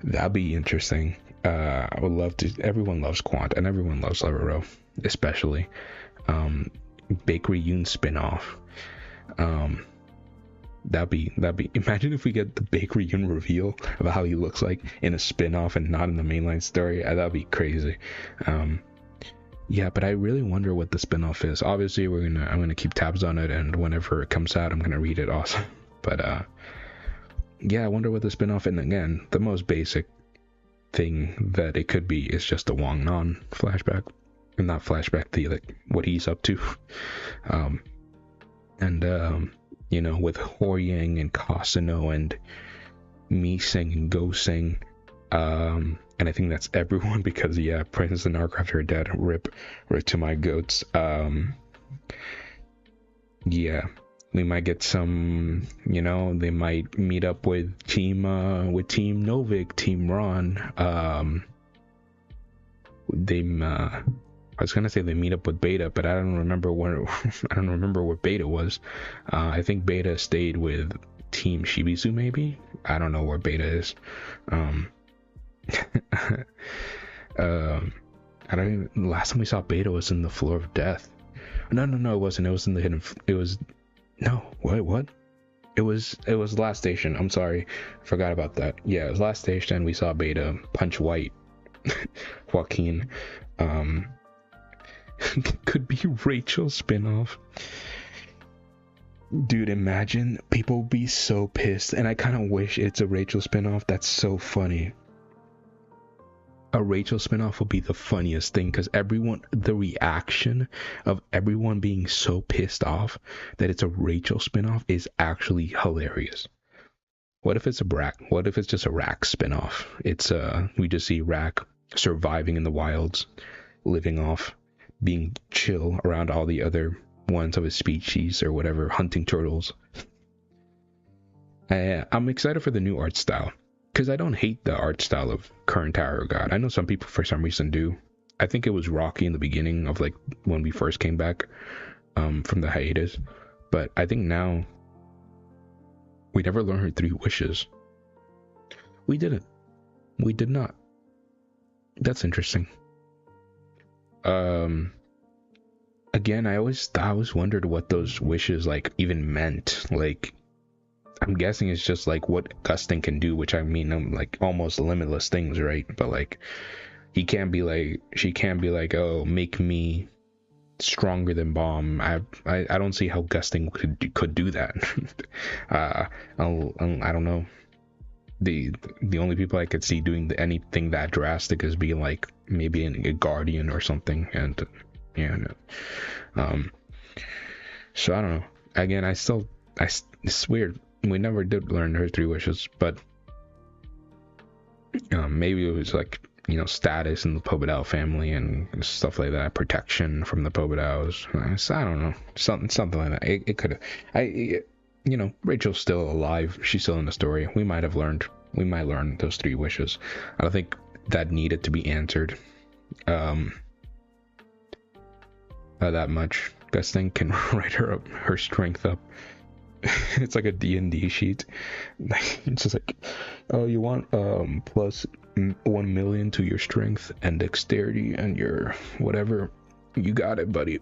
that'd be interesting. I would love to. Everyone loves Quant and everyone loves Lero, especially. Bakery Yoon spin-off. That'd be imagine if we get the Bakery Yoon reveal of how he looks like in a spin-off and not in the mainline story. That'd be crazy. Yeah, but I really wonder what the spin-off is. Obviously I'm gonna keep tabs on it, and whenever it comes out I'm gonna read it also. But yeah, I wonder what the spin-off, and again, the most basic thing that it could be is just a Wang Non flashback. Not flashback, the like what he's up to. With Horyang and Kasano and Mi-Sing and Go-Sing. And I think that's everyone, because yeah, Prince and Narcraft are dead. Rip to my goats. Yeah, we might get some, they might meet up with Team Novik, Team Ron. I was gonna say they meet up with Beta, but I don't remember where I don't remember where Beta was. I think Beta stayed with Team Shibizu, maybe. I don't know where Beta is. I don't even. Last time we saw Beta was in the Floor of Death. No, it wasn't. It was in the hidden. It was no. What? It was Last Station. I'm sorry, I forgot about that. Yeah, it was Last Station. We saw Beta punch White. Joaquin. Could be Rachel spinoff. Dude, imagine, people would be so pissed, and I kind of wish it's a Rachel spinoff. That's so funny. A Rachel spinoff would be the funniest thing, because the reaction of everyone being so pissed off that it's a Rachel spinoff is actually hilarious. What if it's what if it's just a Rack spinoff? It's we just see Rack surviving in the wilds, living off, being chill around all the other ones of his species or whatever, hunting turtles. I'm excited for the new art style, because I don't hate the art style of current Tower God. I know some people for some reason do. I think it was rocky in the beginning of like when we first came back from the hiatus, but I think now we never learned her 3 wishes. We didn't. We did not. That's interesting. Again, I always wondered what those wishes like even meant. Like, I'm guessing it's just like what Gustin can do, which I mean, like almost limitless things, right? But like, she can't be like, oh, make me stronger than Bomb. I don't see how Gustin could do that. I don't know. The only people I could see doing anything that drastic is being like maybe a guardian or something, and yeah, no. So I don't know. Again, it's weird. We never did learn her 3 wishes, but maybe it was like, status in the Pobedao family and stuff like that, protection from the Pobedaos. I don't know, something like that. It could have. Rachel's still alive. She's still in the story. We might learn those 3 wishes. I don't think that needed to be answered. um that much. This thing can write her strength up. It's like a D&D sheet. It's just like, oh, you want plus 1 million to your strength and dexterity and your whatever. You got it, buddy.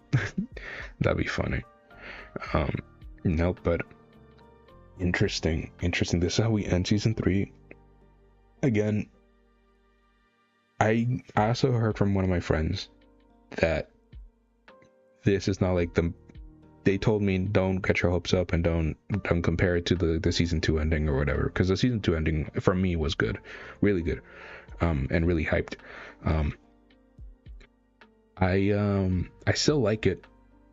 That'd be funny. Nope, but interesting. This is how we end season 3. Again, I also heard from one of my friends that this is not like they told me don't get your hopes up and don't compare it to the season 2 ending or whatever, because the season 2 ending for me was good, really good, and really hyped. I still like it.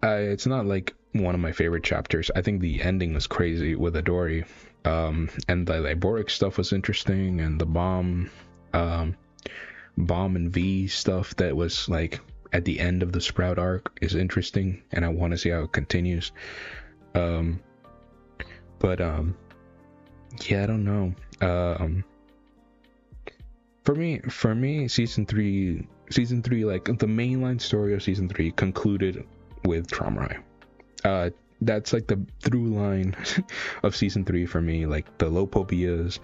It's not like one of my favorite chapters. I think the ending was crazy with Adori, and the Liboric stuff was interesting, and the bomb and V stuff that was like at the end of the Sprout arc is interesting, and I want to see how it continues. Yeah, I don't know. For me, season three, like the mainline story of season 3 concluded with Traumarai. That's like the through line of season 3 for me. Like the Lopobias,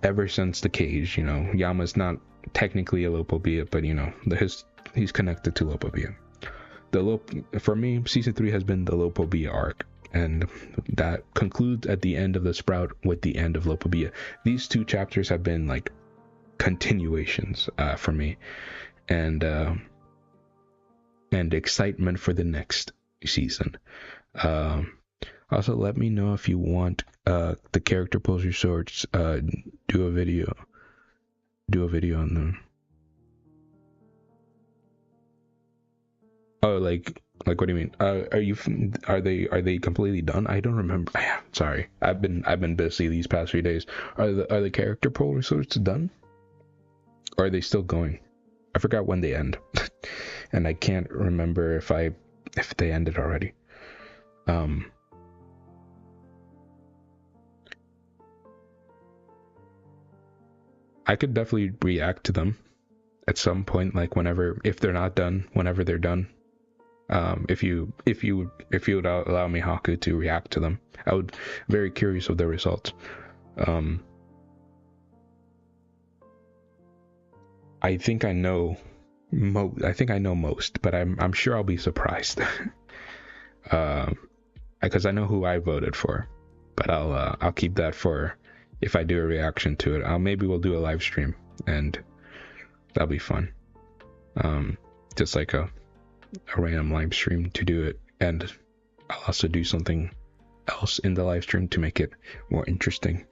ever since the cage, Yama's not technically a Lopobia, but he's connected to Lopobia. For me, season 3 has been the Lopobia arc, and that concludes at the end of the Sprout with the end of Lopobia. These 2 chapters have been like continuations for me, and excitement for the next season. Also, let me know if you want the character pulls your swords do a video on them. Oh, like what do you mean? Are they completely done? I don't remember. Sorry, I've been busy these past few days. Are the character pull swords done? Or are they still going? I forgot when they end. And I can't remember if they ended already. I could definitely react to them at some point, like if they're not done, whenever they're done. If you would allow me, Haku, to react to them, I would. Very curious of the results. I think I know most, but I'm sure I'll be surprised. Because I know who I voted for, but I'll keep that for if I do a reaction to it. Maybe we'll do a live stream, and that'll be fun. Just like a random live stream to do it, and I'll also do something else in the live stream to make it more interesting.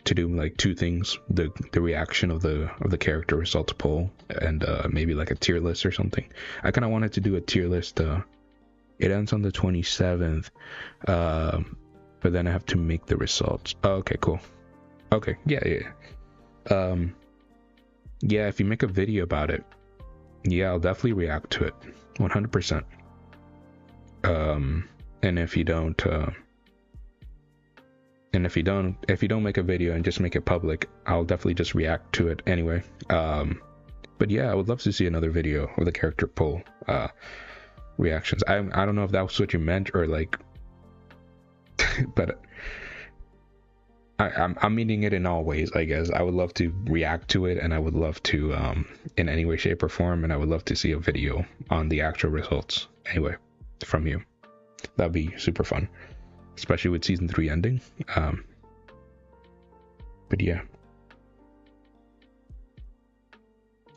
To do like 2 things: the reaction of the character results poll, and maybe like a tier list or something. I kind of wanted to do a tier list. It ends on the 27th, but then I have to make the results. Oh, okay, cool. Okay, yeah. Yeah, if you make a video about it, yeah, I'll definitely react to it, 100%. And if you don't make a video and just make it public, I'll definitely just react to it anyway. But yeah, I would love to see another video of the character poll reactions. I don't know if that was what you meant or like, but I'm meaning it in all ways, I guess. I would love to react to it, and I would love to in any way, shape, or form, and I would love to see a video on the actual results anyway from you. That'd be super fun, especially with season 3 ending. But yeah,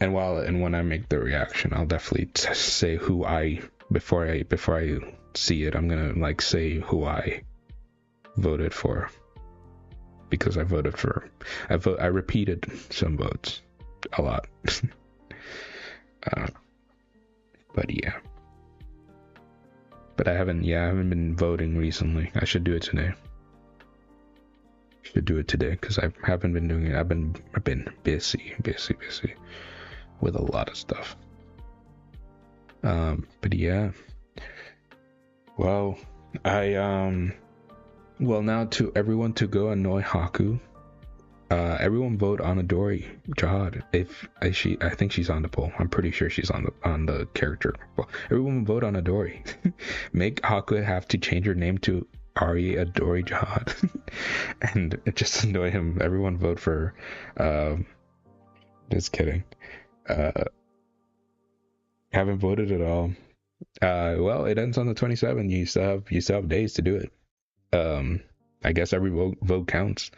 and when I make the reaction, I'll definitely say who before I see it, I'm gonna like say who I voted for, because I repeated some votes a lot. But yeah. But I haven't been voting recently. I should do it today. Because I haven't been doing it. I've been busy with a lot of stuff. But yeah. Well, now to everyone to go annoy Haku. Everyone vote on Adori Jihad. I think she's on the poll. I'm pretty sure she's on the character. Well, everyone vote on Adori. Make Haku have to change her name to Ari Adori Jihad, and just annoy him. Everyone vote for her. Just kidding. Haven't voted at all. Well, it ends on the 27th. You still have days to do it. I guess every vote counts.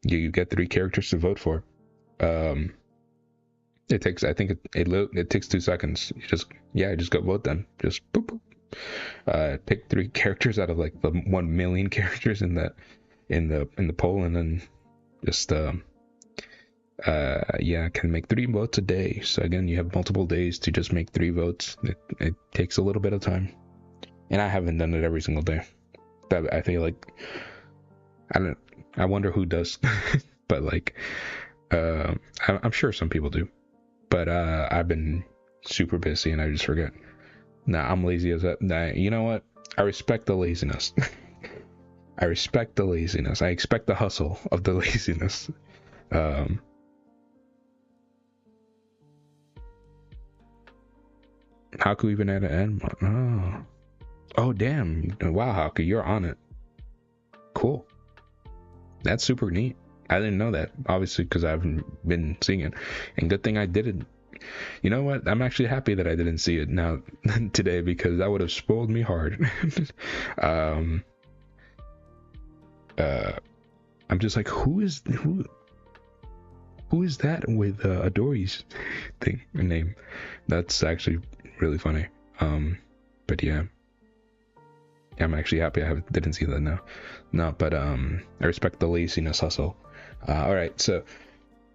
You get 3 characters to vote for. It takes, I think it takes 2 seconds. You just go vote them. Just boop, boop. Pick 3 characters out of like the 1 million characters in the poll, and then just can make 3 votes a day. So again, you have multiple days to just make 3 votes. It takes a little bit of time, and I haven't done it every single day. I feel like I wonder who does, but like, I'm sure some people do, but I've been super busy and I just forget. Nah, I'm lazy as that. Nah, you know what? I respect the laziness. I respect the laziness. I expect the hustle of the laziness. Haku even at an end? Oh, damn. Wow, Haku, you're on it. Cool. That's super neat. I didn't know that, obviously, because I haven't been seeing it. And good thing I didn't. You know what? I'm actually happy that I didn't see it now today, because that would have spoiled me hard. I'm just like, who is that with Adori's name? That's actually really funny. But yeah. I'm actually happy I didn't see that now. No, but I respect the laziness hustle. All right, so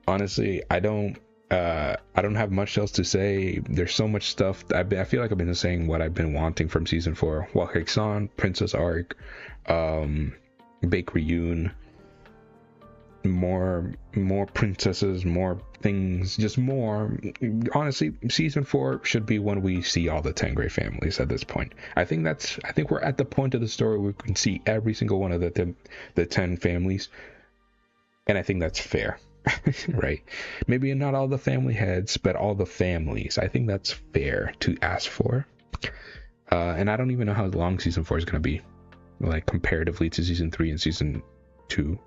honestly, I don't have much else to say. There's so much stuff. I feel like I've been saying what I've been wanting from season 4. Wakek-san, Princess Arc, Bakery Yoon, more princesses, more things, just more. Honestly, season 4 should be when we see all the Tengri families at this point. I think we're at the point of the story where we can see every single one of the 10 families, and I think that's fair. Right? Maybe not all the family heads, but all the families. I think that's fair to ask for. And I don't even know how long season 4 is going to be, like comparatively to season 3 and season 2.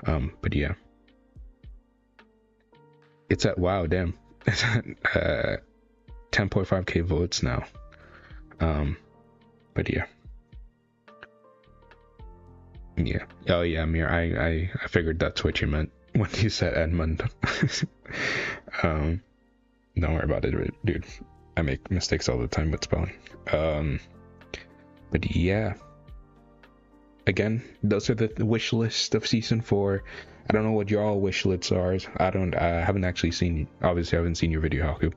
But yeah, it's at, wow, damn, it's at 10.5k votes now. But yeah. Oh yeah, Amir, I figured that's what you meant when you said Edmund. Don't worry about it, dude. I make mistakes all the time with spelling. But yeah, again, those are the wish list of season 4. I don't know what your all wish lists are. I haven't actually seen, obviously I haven't seen your video, Haku.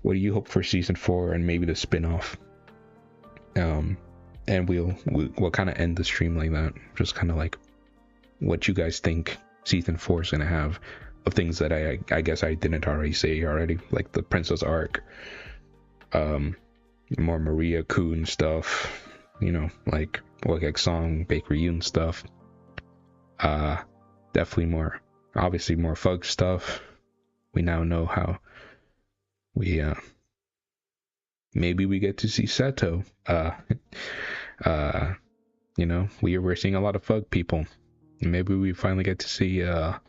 What do you hope for season 4 and maybe the spin-off? And we'll kind of end the stream like that, just kind of like what you guys think season 4 is gonna have of things that I guess I didn't already say already, like the Princess Arc, more Maria Kun stuff, you know, like Song, Bakery Yoon stuff. Definitely obviously more Fug stuff. We now know how we maybe we get to see Seto. You know, we're seeing a lot of Fug people. Maybe we finally get to see I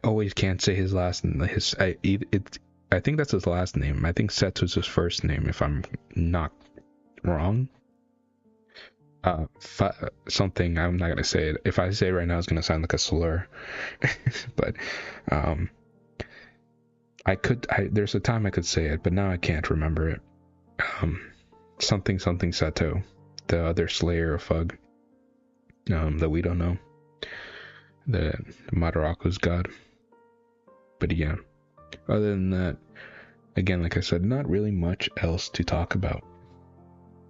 always can't say his last name. I think that's his last name. I think Seto's his first name, if I'm not wrong. Something, I'm not gonna say it. If I say it right now, it's gonna sound like a slur. But there's a time I could say it, but now I can't remember it. Something Seto, the other slayer of Fug, that we don't know, the Madaraku's god. But yeah, other than that, again, like I said, not really much else to talk about.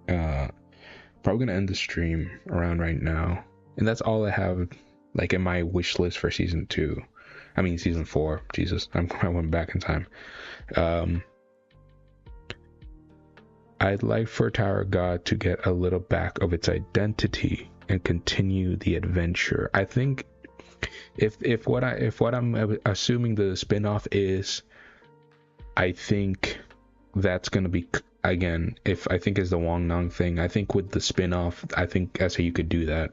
Probably gonna end the stream around right now, and that's all I have like in my wish list for season 4. Jesus, I went back in time. I'd like for Tower God to get a little back of its identity and continue the adventure. I think if what I'm assuming the spin-off is, I think that's gonna be, again, if I think is the Wong Nong thing. I think with the spin-off, I think SAU could do that.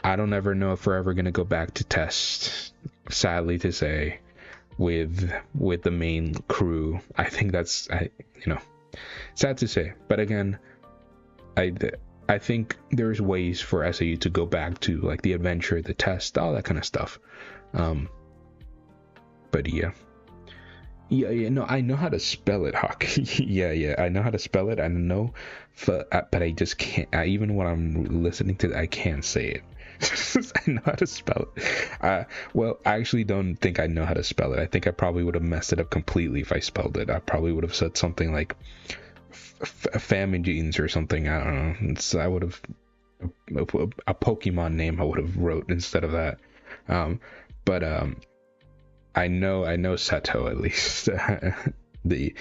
I don't ever know if we're ever gonna go back to test, sadly to say, with the main crew. I think that's, sad to say, but again, I think there's ways for SAU to go back to like the adventure, the test, all that kind of stuff. But yeah, no, I know how to spell it, Hawk. yeah, I know how to spell it. I know, but I just can't. Even when I'm listening to it, I can't say it. I know how to spell it. Well, I actually don't think I know how to spell it. I think I probably would have messed it up completely if I spelled it. I probably would have said something like famine jeans or something. I don't know. I would have a Pokemon name I would have wrote instead of that. But I know Seto at least. the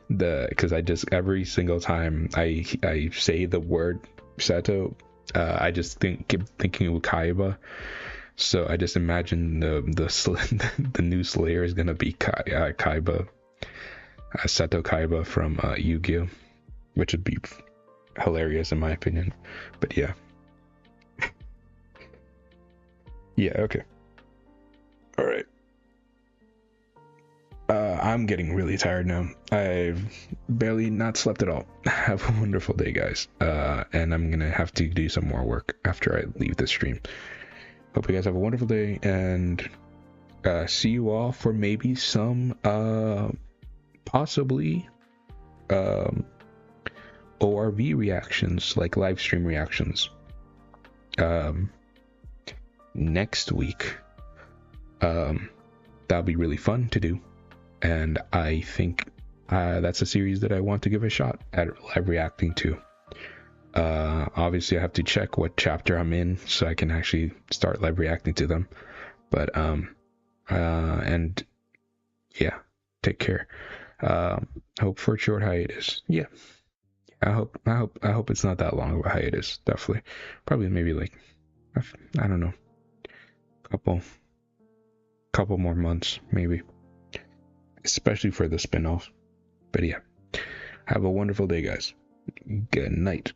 because I just, every single time I say the word Seto, I just keep thinking of Kaiba. So I just imagine the new Slayer is gonna be Kaiba, Seto Kaiba from Yu-Gi-Oh, which would be hilarious in my opinion. But yeah. Yeah, okay. All right. I'm getting really tired now. I've barely not slept at all. Have a wonderful day, guys. And I'm gonna have to do some more work after I leave the stream. Hope you guys have a wonderful day, and see you all for maybe some possibly ORV reactions, like live stream reactions, next week. That'll be really fun to do, and I think that's a series that I want to give a shot at live reacting to. Obviously I have to check what chapter I'm in so I can actually start live reacting to them, but and yeah, take care. Hope for a short hiatus. Yeah, I hope it's not that long of a hiatus. Definitely, probably maybe like, I don't know, couple more months maybe, especially for the spin-off. But yeah, have a wonderful day, guys. Good night.